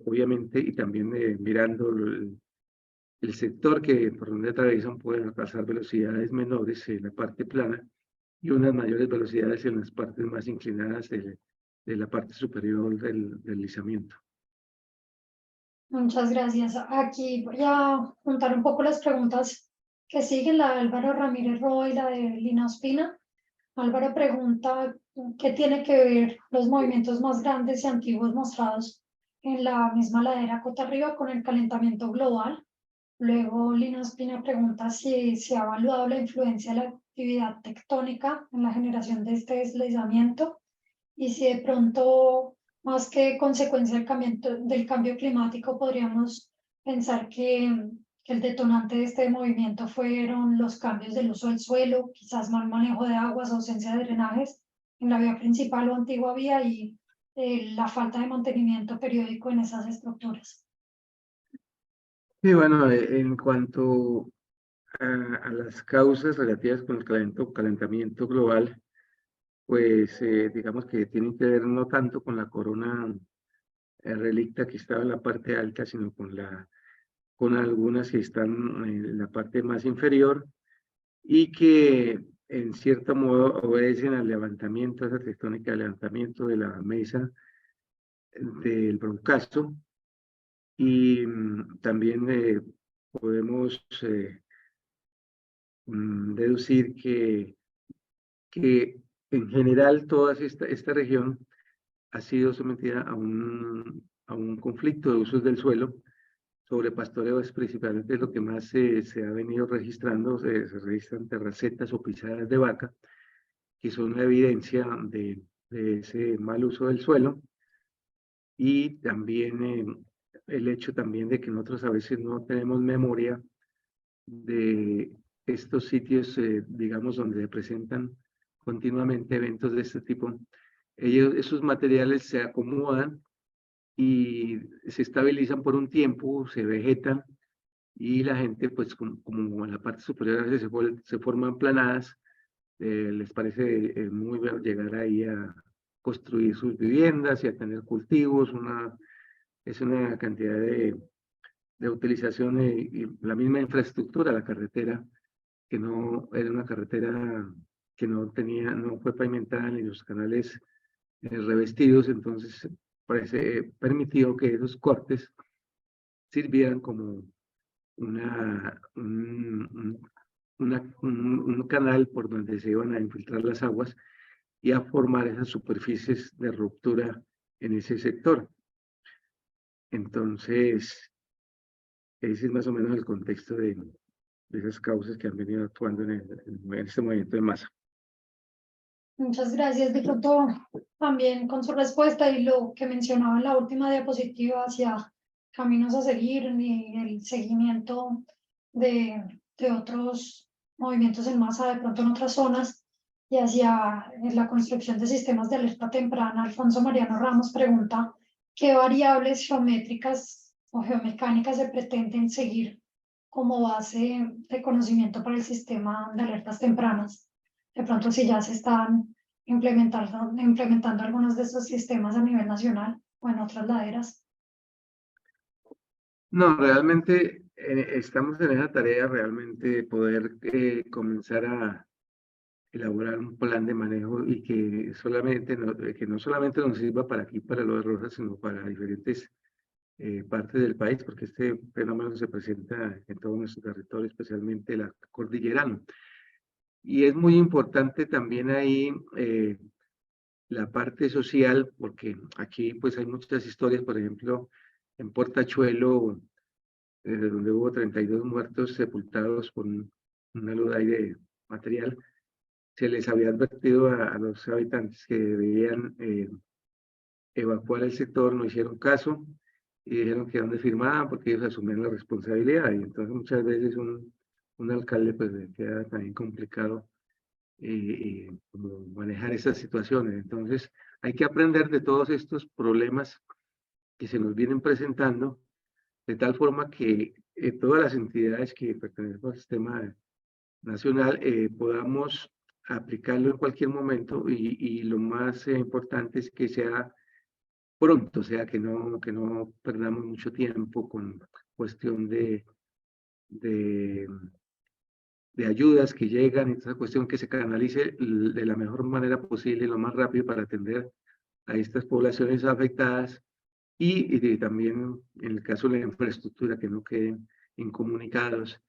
obviamente, y también mirando el sector que por donde atraviesan pueden alcanzar velocidades menores en la parte plana y unas mayores velocidades en las partes más inclinadas de la parte superior del deslizamiento. Muchas gracias. Aquí voy a juntar un poco las preguntas que siguen, la de Álvaro Ramírez Roa y la de Lina Ospina. Álvaro pregunta qué tiene que ver los movimientos más grandes y antiguos mostrados en la misma ladera Cota Arriba con el calentamiento global. Luego Lina Ospina pregunta si se ha evaluado la influencia de la actividad tectónica en la generación de este deslizamiento. y si de pronto, más que consecuencia del cambio climático, podríamos pensar que el detonante de este movimiento fueron los cambios del uso del suelo, quizás mal manejo de aguas, ausencia de drenajes en la vía principal o antigua vía y la falta de mantenimiento periódico en esas estructuras. Y bueno, en cuanto a las causas relativas con el calentamiento global, pues digamos que tienen que ver no tanto con la corona relicta que estaba en la parte alta, sino con algunas que están en la parte más inferior y que en cierto modo obedecen al levantamiento, a esa tectónica de levantamiento de la mesa del Broncasto. Y también podemos deducir que en general toda esta región ha sido sometida a un conflicto de usos del suelo. Sobre pastoreo es principalmente lo que más se ha venido registrando. Se registran terracetas o pisadas de vaca, que son la evidencia de ese mal uso del suelo. Y también el hecho también de que nosotros a veces no tenemos memoria de estos sitios, digamos, donde se presentan continuamente eventos de este tipo. Esos materiales se acomodan y se estabilizan por un tiempo, se vegetan y la gente, pues como en la parte superior a veces se forman planadas, les parece muy bueno llegar ahí a construir sus viviendas y a tener cultivos. Es una cantidad de utilización y la misma infraestructura, la carretera, que no era una carretera que no fue pavimentada ni los canales revestidos, entonces permitió que esos cortes sirvieran como un canal por donde se iban a infiltrar las aguas y a formar esas superficies de ruptura en ese sector. Entonces, ese es más o menos el contexto de esas causas que han venido actuando en este movimiento de masa. Muchas gracias. De pronto, también con su respuesta y lo que mencionaba en la última diapositiva hacia caminos a seguir y el seguimiento de otros movimientos en masa, de pronto en otras zonas, y hacia la construcción de sistemas de alerta temprana, Alfonso Mariano Ramos pregunta, ¿qué variables geométricas o geomecánicas se pretenden seguir como base de conocimiento para el sistema de alertas tempranas? De pronto, si ya se están implementando algunos de esos sistemas a nivel nacional o en otras laderas. No, realmente estamos en esa tarea realmente de poder comenzar a elaborar un plan de manejo y que no solamente nos sirva para aquí, para lo de Rosas, sino para diferentes partes del país, porque este fenómeno se presenta en todo nuestro territorio, especialmente la cordillerano. Y es muy importante también ahí la parte social, porque aquí pues hay muchas historias, por ejemplo, en Portachuelo, donde hubo 32 muertos sepultados con una luz de aire material, se les había advertido a los habitantes que debían evacuar el sector, no hicieron caso y dijeron que dónde firmaban porque ellos asumían la responsabilidad. Y entonces muchas veces un alcalde pues le queda también complicado como manejar esas situaciones. Entonces hay que aprender de todos estos problemas que se nos vienen presentando, de tal forma que todas las entidades que pertenecen al sistema nacional podamos aplicarlo en cualquier momento y lo más importante es que sea pronto, o sea, que no perdamos mucho tiempo con cuestión de, de ayudas que llegan, esa cuestión que se canalice de la mejor manera posible, lo más rápido para atender a estas poblaciones afectadas y también en el caso de la infraestructura que no queden incomunicados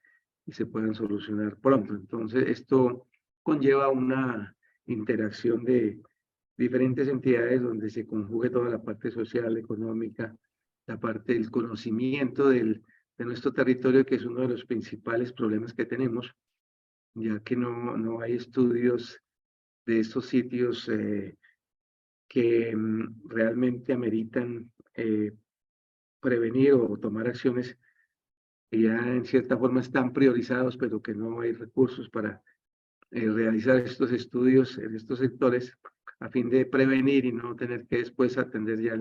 y se puedan solucionar pronto. Entonces, esto conlleva una interacción de diferentes entidades donde se conjugue toda la parte social, económica, la parte del conocimiento de nuestro territorio, que es uno de los principales problemas que tenemos, ya que no hay estudios de estos sitios que realmente ameritan prevenir o tomar acciones que ya en cierta forma están priorizados, pero que no hay recursos para realizar estos estudios en estos sectores a fin de prevenir y no tener que después atender ya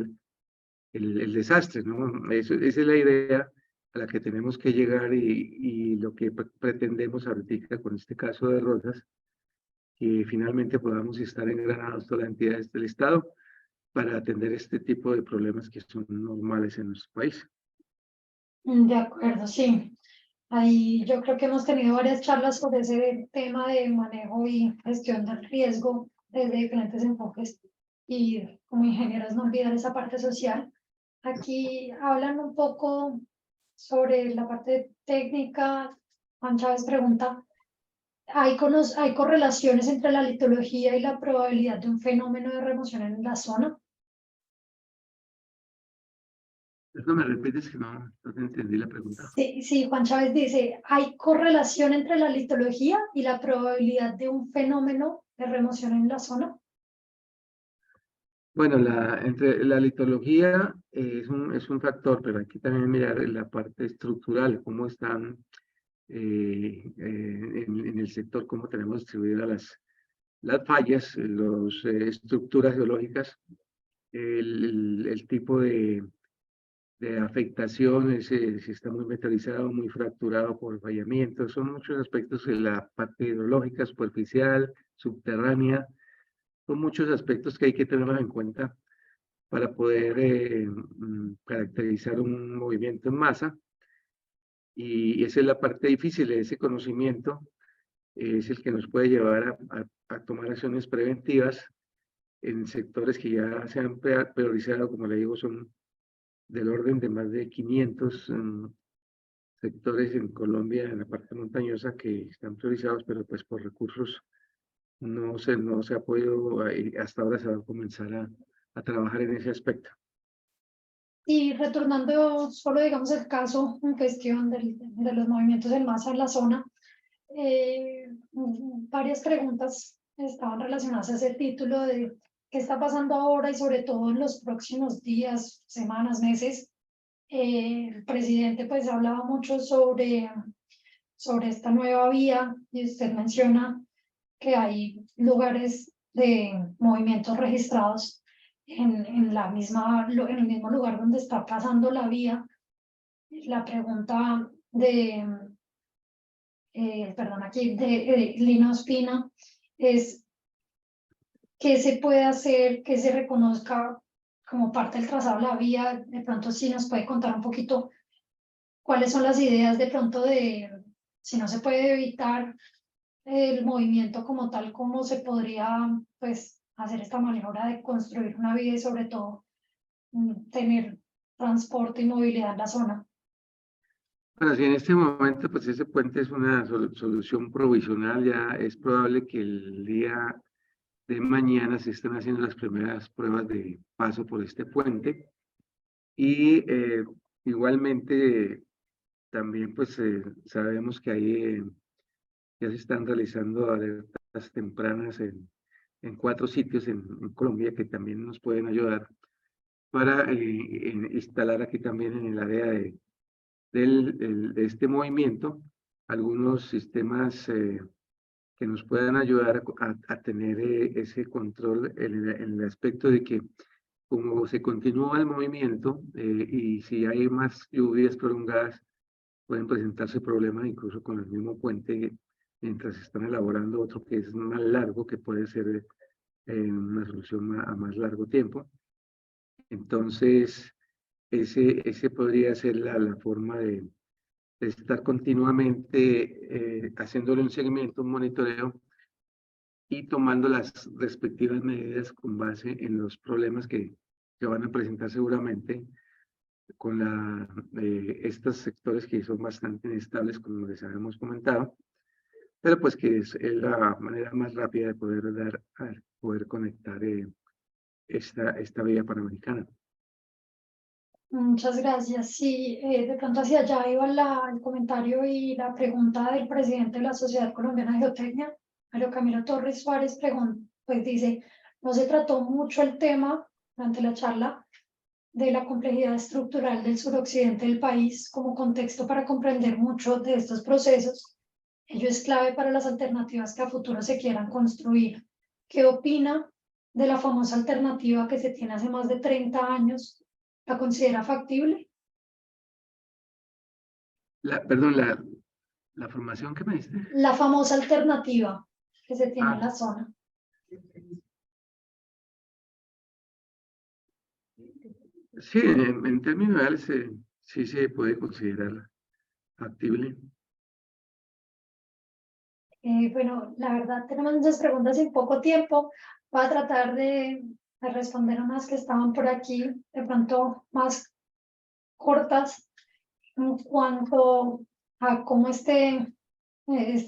el desastre, ¿no? Esa es la idea a la que tenemos que llegar y lo que pretendemos ahorita con este caso de Rosas, que finalmente podamos estar engranados todas las entidades del Estado para atender este tipo de problemas que son normales en nuestro país. De acuerdo, sí. Ahí yo creo que hemos tenido varias charlas sobre ese tema de manejo y gestión del riesgo desde diferentes enfoques y como ingenieros no olvidar esa parte social. Aquí hablan un poco sobre la parte técnica. Juan Chávez pregunta, ¿hay correlaciones entre la litología y la probabilidad de un fenómeno de remoción en la zona? ¿No me repites que no te entendí la pregunta? Sí, Juan Chávez dice, ¿hay correlación entre la litología y la probabilidad de un fenómeno de remoción en la zona? Bueno, entre la litología es un factor, pero hay que también mirar la parte estructural, cómo están en el sector, cómo tenemos distribuidas las fallas, las estructuras geológicas, el tipo de afectación, si está muy metalizado, muy fracturado por fallamientos, son muchos aspectos de la parte hidrológica, superficial, subterránea, son muchos aspectos que hay que tener en cuenta para poder caracterizar un movimiento en masa. Y esa es la parte difícil de ese conocimiento, es el que nos puede llevar a tomar acciones preventivas en sectores que ya se han priorizado, como le digo, son del orden de más de 500 sectores en Colombia, en la parte montañosa, que están priorizados, pero pues por recursos no se ha podido, hasta ahora se va a comenzar a trabajar en ese aspecto. Y retornando solo, digamos, el caso en cuestión de los movimientos en masa en la zona, varias preguntas estaban relacionadas a ese título de qué está pasando ahora y sobre todo en los próximos días, semanas, meses. El presidente pues hablaba mucho sobre esta nueva vía y usted menciona que hay lugares de movimientos registrados en en el mismo lugar donde está pasando la vía. La pregunta perdón, aquí de Lina Ospina es ¿qué se puede hacer que se reconozca como parte del trazado de la vía? De pronto sí nos puede contar un poquito cuáles son las ideas de pronto de si no se puede evitar el movimiento como tal, cómo se podría pues hacer esta maniobra de construir una vía y sobre todo tener transporte y movilidad en la zona. Bueno, si en este momento pues ese puente es una solución provisional, ya es probable que el día de mañana se estén haciendo las primeras pruebas de paso por este puente y igualmente también pues sabemos que ahí ya se están realizando alertas tempranas en 4 sitios en Colombia que también nos pueden ayudar para instalar aquí también en el área de este movimiento algunos sistemas que nos puedan ayudar a tener ese control en el aspecto de que como se continúa el movimiento y si hay más lluvias prolongadas, pueden presentarse problemas incluso con el mismo puente mientras están elaborando otro que es más largo, que puede ser una solución a más largo tiempo. Entonces, ese podría ser la forma de estar continuamente haciéndole un seguimiento, un monitoreo y tomando las respectivas medidas con base en los problemas que van a presentar seguramente con estos sectores que son bastante inestables, como les habíamos comentado, pero pues que es la manera más rápida de poder conectar esta vía panamericana. Muchas gracias. Sí, de pronto hacia allá iba el comentario y la pregunta del presidente de la Sociedad Colombiana de Geotecnia, Mario Camilo Torres Suárez, pues dice, no se trató mucho el tema durante la charla de la complejidad estructural del suroccidente del país como contexto para comprender mucho de estos procesos. Ello es clave para las alternativas que a futuro se quieran construir. ¿Qué opina de la famosa alternativa que se tiene hace más de 30 años? ¿La considera factible? Perdón, la formación que me diste. La famosa alternativa que se tiene en Ah. la zona. Sí, en términos reales sí se puede considerar factible. Bueno, la verdad tenemos muchas preguntas y poco tiempo. Voy a tratar de responder unas que estaban por aquí, de pronto más cortas, en cuanto a cómo este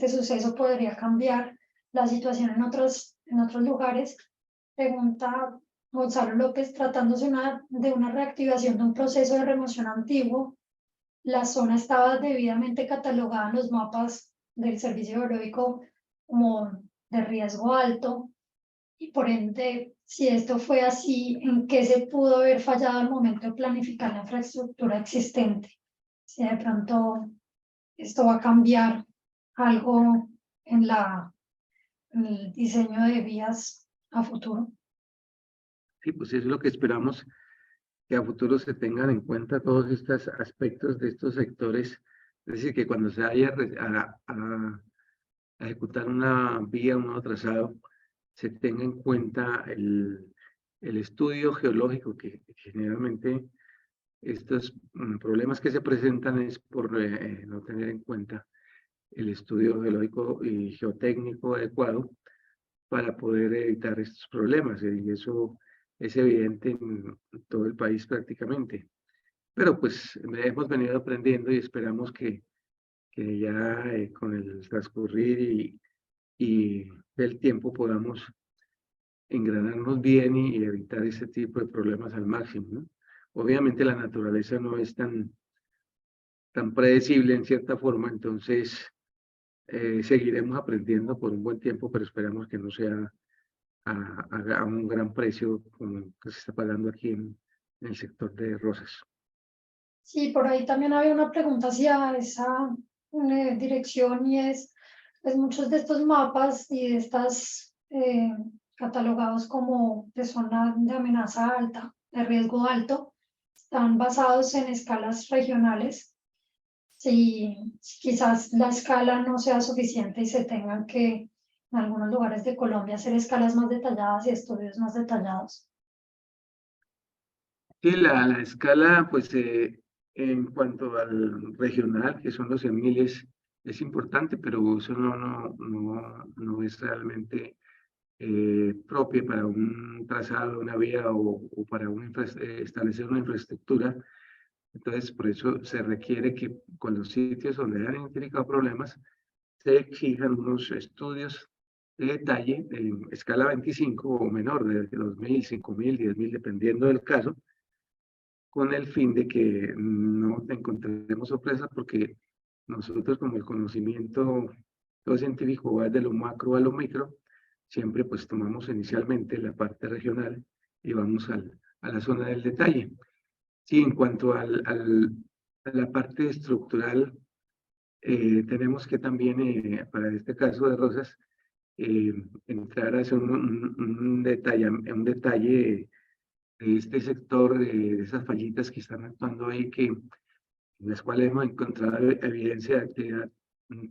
suceso podría cambiar la situación en otros lugares. Pregunta Gonzalo López, tratándose de una reactivación de un proceso de remoción antiguo, la zona estaba debidamente catalogada en los mapas del Servicio Geológico como de riesgo alto, y por ende, si esto fue así, ¿en qué se pudo haber fallado al momento de planificar la infraestructura existente? Si de pronto esto va a cambiar algo en el diseño de vías a futuro. Sí, pues eso es lo que esperamos, que a futuro se tengan en cuenta todos estos aspectos de estos sectores. Es decir, que cuando se vaya a ejecutar una vía, un nuevo trazado, se tenga en cuenta el estudio geológico, que generalmente estos problemas que se presentan es por no tener en cuenta el estudio geológico y geotécnico adecuado para poder evitar estos problemas. Y eso es evidente en todo el país prácticamente. Pero pues hemos venido aprendiendo y esperamos que ya con el transcurrir y del tiempo podamos engranarnos bien y evitar ese tipo de problemas al máximo, ¿no? Obviamente la naturaleza no es tan predecible en cierta forma, entonces seguiremos aprendiendo por un buen tiempo, pero esperamos que no sea a un gran precio como que se está pagando aquí en el sector de Rosas. Sí, por ahí también había una pregunta hacia esa dirección, y es, pues muchos de estos mapas y de estas catalogados como de zona de amenaza alta, de riesgo alto, están basados en escalas regionales. Si quizás la escala no sea suficiente y se tengan que en algunos lugares de Colombia hacer escalas más detalladas y estudios más detallados. Sí, la escala, pues en cuanto al regional, que son los 100.000, es importante, pero eso no es realmente propio para un trazado, una vía o para establecer una infraestructura. Entonces, por eso se requiere que con los sitios donde han identificado problemas, se exijan unos estudios de detalle en escala 25 o menor, de 2.000, 5.000, 10.000, dependiendo del caso, con el fin de que no encontremos sorpresas, porque nosotros, como el conocimiento todo científico va de lo macro a lo micro, siempre pues tomamos inicialmente la parte regional y vamos a la zona del detalle. Sí, en cuanto a la parte estructural, tenemos que también, para este caso de Rosas, entrar a hacer un detalle de este sector, de esas fallitas que están actuando ahí, en las cuales hemos encontrado evidencia de actividad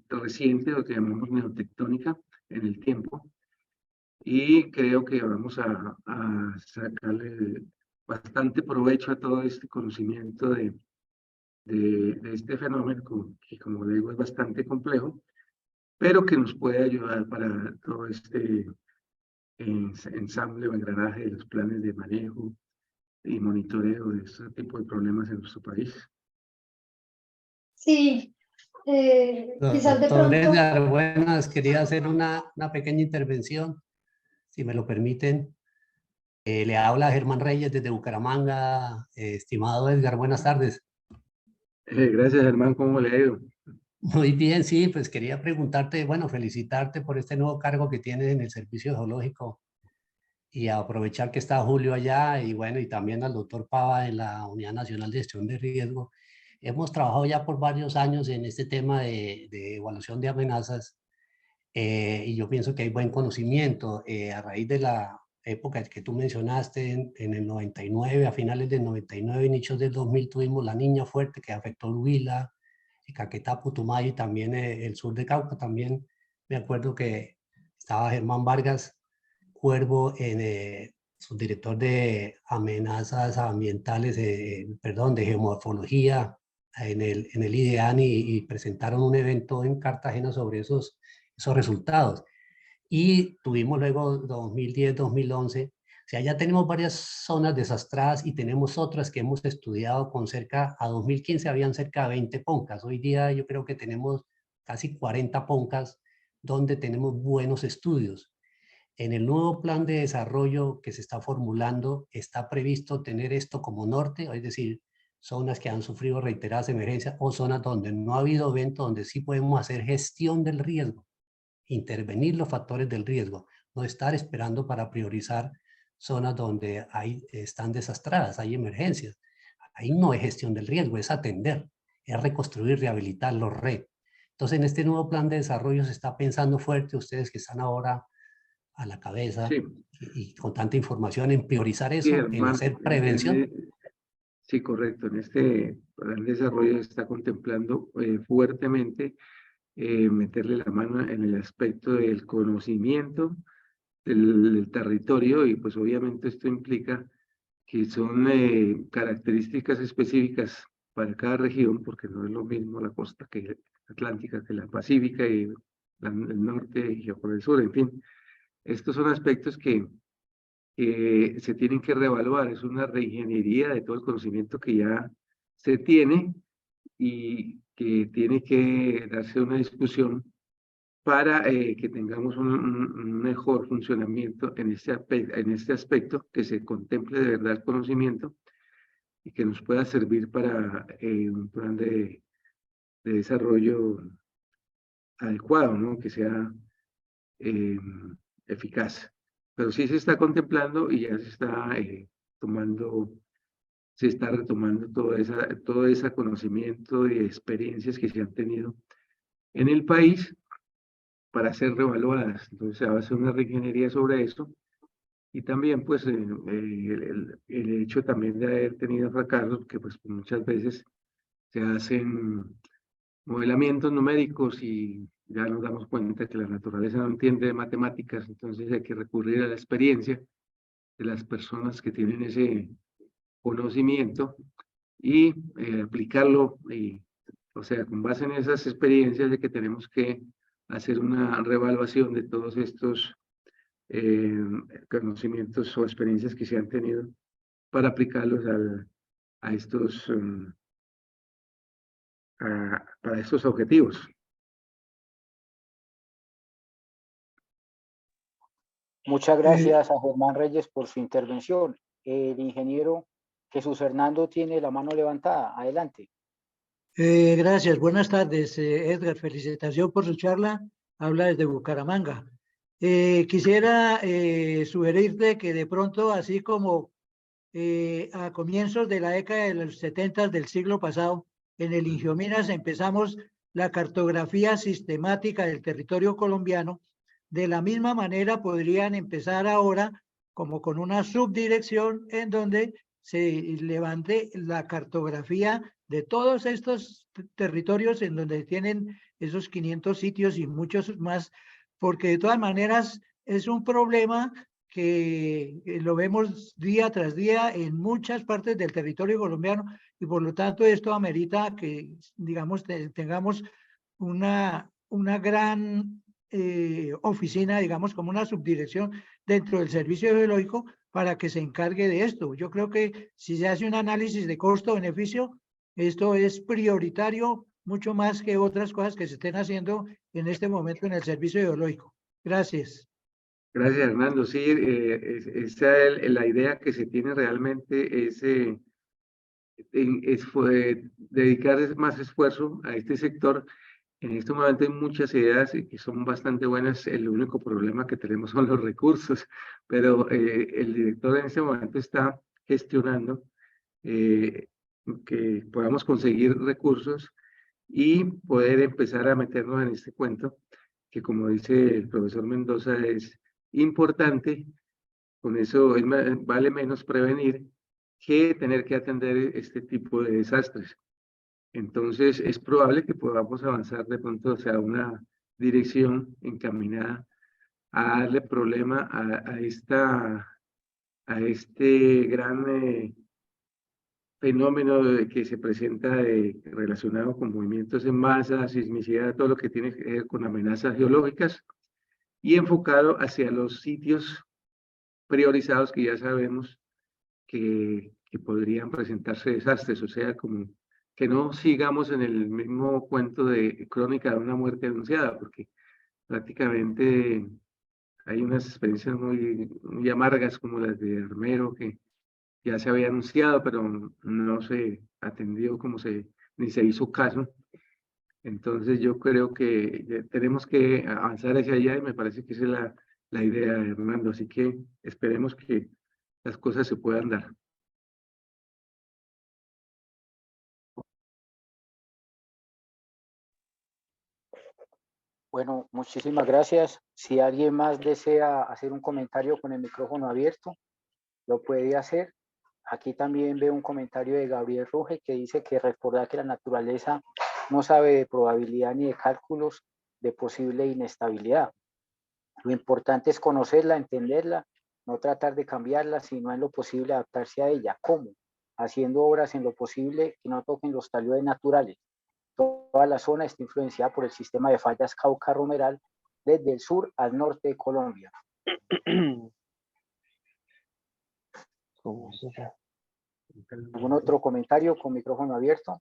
reciente, lo que llamamos neotectónica en el tiempo, y creo que vamos a sacarle bastante provecho a todo este conocimiento de este fenómeno, que como digo es bastante complejo, pero que nos puede ayudar para todo este ensamble o engranaje de los planes de manejo y monitoreo de este tipo de problemas en nuestro país. Sí, quizás de Doctor pronto. Edgar, buenas, quería hacer una pequeña intervención, si me lo permiten. Le habla Germán Reyes desde Bucaramanga. Estimado Edgar, buenas tardes. Gracias, Germán, ¿cómo le ha ido? Muy bien, sí, pues quería preguntarte, bueno, felicitarte por este nuevo cargo que tienes en el Servicio Geológico y aprovechar que está Julio allá y bueno, y también al doctor Pava en la Unidad Nacional de Gestión de Riesgo. Hemos trabajado ya por varios años en este tema de evaluación de amenazas y yo pienso que hay buen conocimiento a raíz de la época que tú mencionaste en el 99, a finales del 99, inicios del 2000 tuvimos la niña fuerte que afectó el Huila, Caquetá, Putumayo y también el sur de Cauca. También me acuerdo que estaba Germán Vargas Cuervo, subdirector de amenazas ambientales, perdón, de geomorfología en el IDEAN y presentaron un evento en Cartagena sobre esos resultados. Y tuvimos luego 2010, 2011, o sea, ya tenemos varias zonas desastradas y tenemos otras que hemos estudiado con a 2015 habían cerca de 20 PONCAS. Hoy día yo creo que tenemos casi 40 PONCAS donde tenemos buenos estudios. En el nuevo plan de desarrollo que se está formulando está previsto tener esto como norte, es decir, zonas que han sufrido reiteradas emergencias o zonas donde no ha habido evento, donde sí podemos hacer gestión del riesgo, intervenir los factores del riesgo, no estar esperando para priorizar zonas donde están desastradas, hay emergencias. Ahí no es gestión del riesgo, es atender, es reconstruir, rehabilitar los red. Entonces, en este nuevo plan de desarrollo se está pensando fuerte, ustedes que están ahora a la cabeza Sí, y con tanta información en priorizar sí, eso, en Germán, hacer prevención. sí, correcto. En este plan de desarrollo se está contemplando fuertemente meterle la mano en el aspecto del conocimiento del territorio y pues obviamente esto implica que son características específicas para cada región, porque no es lo mismo la costa que atlántica que la pacífica y el norte y por el sur, en fin. Estos son aspectos que se tienen que reevaluar, es una reingeniería de todo el conocimiento que ya se tiene y que tiene que darse una discusión para que tengamos un mejor funcionamiento en este aspecto, que se contemple de verdad el conocimiento y que nos pueda servir para un plan de desarrollo adecuado, ¿no? Que sea eficaz. Pero sí se está contemplando y ya se está se está retomando todo ese conocimiento y experiencias que se han tenido en el país para ser reevaluadas. Entonces se va a hacer una reingeniería sobre eso y también pues el hecho también de haber tenido fracasos que pues muchas veces se hacen modelamientos numéricos y ya nos damos cuenta que la naturaleza no entiende de matemáticas, entonces hay que recurrir a la experiencia de las personas que tienen ese conocimiento y aplicarlo, o sea, con base en esas experiencias de que tenemos que hacer una reevaluación de todos estos conocimientos o experiencias que se han tenido para aplicarlos a estos, para estos objetivos. Muchas gracias a Germán Reyes por su intervención. El ingeniero Jesús Fernando tiene la mano levantada. Adelante. Gracias, buenas tardes, Edgar. Felicitación por su charla. Habla desde Bucaramanga. Quisiera sugerirte que de pronto, así como a comienzos de la década de los 70 del siglo pasado, en el Ingiominas empezamos la cartografía sistemática del territorio colombiano. De la misma manera podrían empezar ahora como con una subdirección en donde se levante la cartografía de todos estos territorios en donde tienen esos 500 sitios y muchos más, porque de todas maneras es un problema que lo vemos día tras día en muchas partes del territorio colombiano y por lo tanto esto amerita que, digamos, tengamos una gran oficina, digamos, como una subdirección dentro del Servicio Geológico para que se encargue de esto. Yo creo que si se hace un análisis de costo-beneficio, esto es prioritario mucho más que otras cosas que se estén haciendo en este momento en el Servicio Geológico. Gracias. Gracias, Hernando. Sí, esa es la idea que se tiene realmente fue dedicar más esfuerzo a este sector En este momento hay muchas ideas que son bastante buenas. El único problema que tenemos son los recursos, pero el director en este momento está gestionando que podamos conseguir recursos y poder empezar a meternos en este cuento, que como dice el profesor Mendoza, es importante. Con eso vale menos prevenir que tener que atender este tipo de desastres. Entonces, es probable que podamos avanzar de pronto hacia una dirección encaminada a darle problema a este gran fenómeno que se presenta relacionado con movimientos en masa, sismicidad, todo lo que tiene que ver con amenazas geológicas, y enfocado hacia los sitios priorizados que ya sabemos que podrían presentarse desastres, o sea, como que no sigamos en el mismo cuento de crónica de una muerte anunciada, porque prácticamente hay unas experiencias muy amargas como las de Armero, que ya se había anunciado, pero no se atendió ni se hizo caso. Entonces yo creo que tenemos que avanzar hacia allá y me parece que esa es la idea, Hernando. Así que esperemos que las cosas se puedan dar. Bueno, muchísimas gracias. Si alguien más desea hacer un comentario con el micrófono abierto, lo puede hacer. Aquí también veo un comentario de Gabriel Ruge que dice que recordar que la naturaleza no sabe de probabilidad ni de cálculos de posible inestabilidad. Lo importante es conocerla, entenderla, no tratar de cambiarla, sino en lo posible adaptarse a ella. ¿Cómo? Haciendo obras en lo posible que no toquen los taluddes naturales. Toda la zona está influenciada por el sistema de fallas Cauca-Romeral desde el sur al norte de Colombia. ¿Algún otro comentario con micrófono abierto?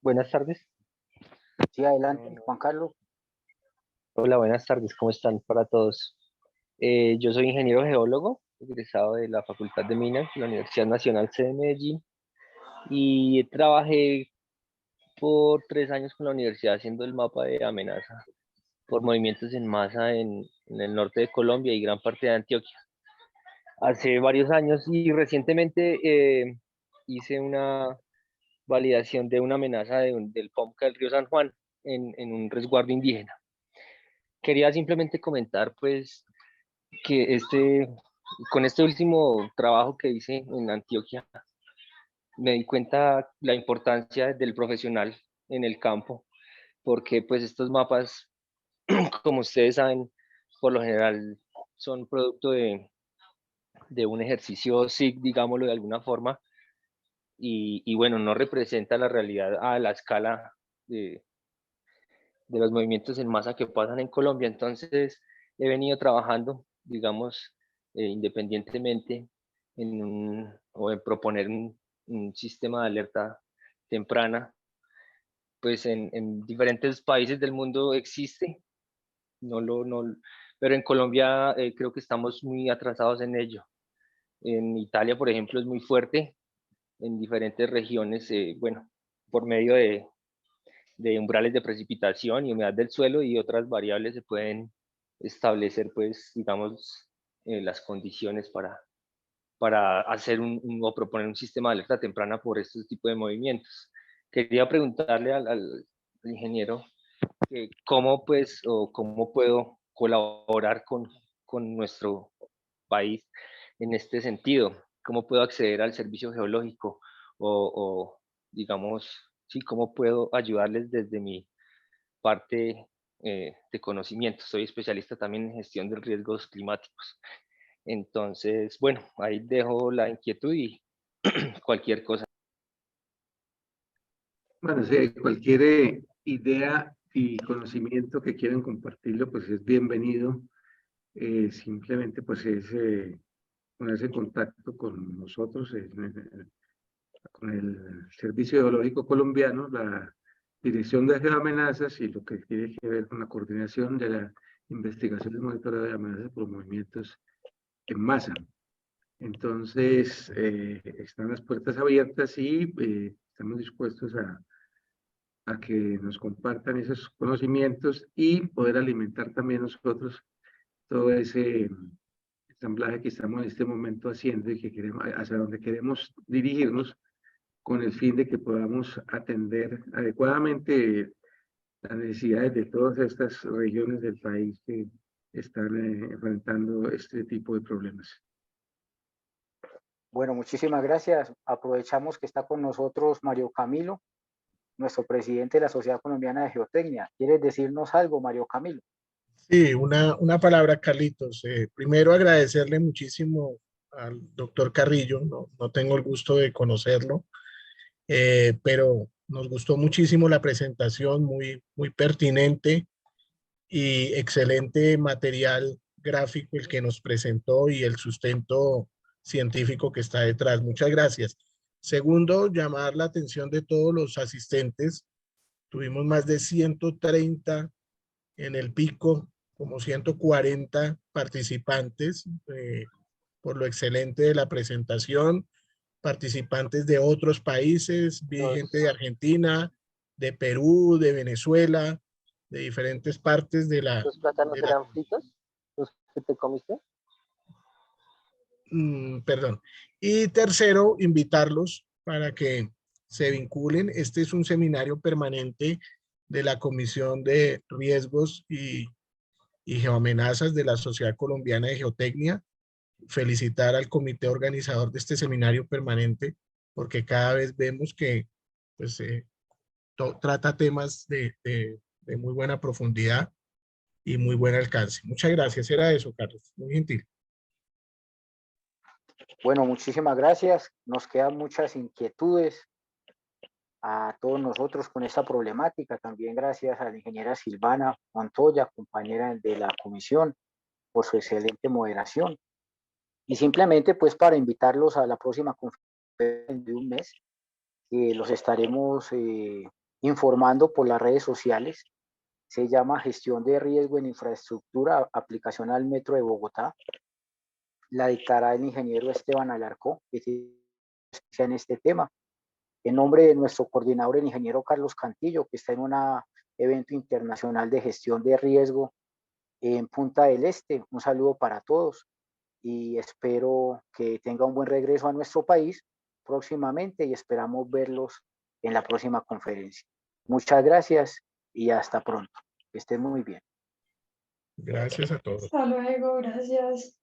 Buenas tardes. Sí, adelante, Juan Carlos. Hola, buenas tardes. ¿Cómo están para todos? Yo soy ingeniero geólogo, egresado de la Facultad de Minas, de la Universidad Nacional C de Medellín, y trabajé por 3 años con la universidad haciendo el mapa de amenaza por movimientos en masa en el norte de Colombia y gran parte de Antioquia. Hace varios años y recientemente hice una validación de una amenaza del POMCA del río San Juan en un resguardo indígena. Quería simplemente comentar pues que con este último trabajo que hice en Antioquia, me di cuenta la importancia del profesional en el campo, porque pues estos mapas, como ustedes saben, por lo general son producto de un ejercicio SIG, digámoslo de alguna forma, y bueno, no representa la realidad a la escala de los movimientos en masa que pasan en Colombia. Entonces he venido trabajando, digamos, independientemente o en proponer un sistema de alerta temprana. Pues en diferentes países del mundo existe, pero en Colombia creo que estamos muy atrasados en ello. En Italia, por ejemplo, es muy fuerte en diferentes regiones, bueno, por medio de umbrales de precipitación y humedad del suelo y otras variables se pueden establecer, pues, digamos, las condiciones para hacer o proponer un sistema de alerta temprana por estos tipos de movimientos. Quería preguntarle al ingeniero cómo, pues, o cómo puedo colaborar con nuestro país en este sentido, cómo puedo acceder al servicio geológico o digamos, sí, cómo puedo ayudarles desde mi parte de conocimiento. Soy especialista también en gestión de riesgos climáticos. Entonces, bueno, ahí dejo la inquietud y cualquier cosa. Bueno, sí, cualquier idea y conocimiento que quieran compartirlo, pues es bienvenido. Simplemente pues es ponerse en contacto con nosotros, con el Servicio Geológico Colombiano, la Dirección de Amenazas y lo que tiene que ver con la coordinación de la investigación y monitoreo de amenazas por movimientos en masa. Entonces, están las puertas abiertas y estamos dispuestos a que nos compartan esos conocimientos y poder alimentar también nosotros todo ese ensamblaje que estamos en este momento haciendo y que queremos, hacia donde queremos dirigirnos, con el fin de que podamos atender adecuadamente las necesidades de todas estas regiones del país que están enfrentando este tipo de problemas. Bueno, muchísimas gracias. Aprovechamos que está con nosotros Mario Camilo, nuestro presidente de la Sociedad Colombiana de Geotecnia. ¿Quieres decirnos algo, Mario Camilo? Sí, una palabra, Carlitos. Primero agradecerle muchísimo al doctor Carrillo, no tengo el gusto de conocerlo, pero nos gustó muchísimo la presentación, muy pertinente y excelente material gráfico el que nos presentó y el sustento científico que está detrás. Muchas gracias. Segundo, llamar la atención de todos los asistentes. Tuvimos más de 130 en el pico, como 140 participantes, por lo excelente de la presentación, participantes de otros países, vi gente de Argentina, de Perú, de Venezuela, de diferentes partes de la... ¿Los plátanos eran fritos? ¿Los que te comiste? Perdón. Y tercero, invitarlos para que se vinculen. Este es un seminario permanente de la Comisión de Riesgos y Geoamenazas de la Sociedad Colombiana de Geotecnia. Felicitar al comité organizador de este seminario permanente, porque cada vez vemos que pues, trata temas de muy buena profundidad y muy buen alcance. Muchas gracias. Era eso, Carlos. Muy gentil. Bueno, muchísimas gracias. Nos quedan muchas inquietudes a todos nosotros con esta problemática. También gracias a la ingeniera Silvana Montoya, compañera de la comisión, por su excelente moderación. Y simplemente pues para invitarlos a la próxima conferencia de un mes, los estaremos informando por las redes sociales. Se llama Gestión de Riesgo en Infraestructura, aplicación al Metro de Bogotá. La dictará el ingeniero Esteban Alarcó, que tiene en este tema. En nombre de nuestro coordinador, el ingeniero Carlos Cantillo, que está en un evento internacional de gestión de riesgo en Punta del Este. Un saludo para todos y espero que tenga un buen regreso a nuestro país próximamente y esperamos verlos en la próxima conferencia. Muchas gracias y hasta pronto. Que estén muy bien. Gracias a todos. Hasta luego, gracias.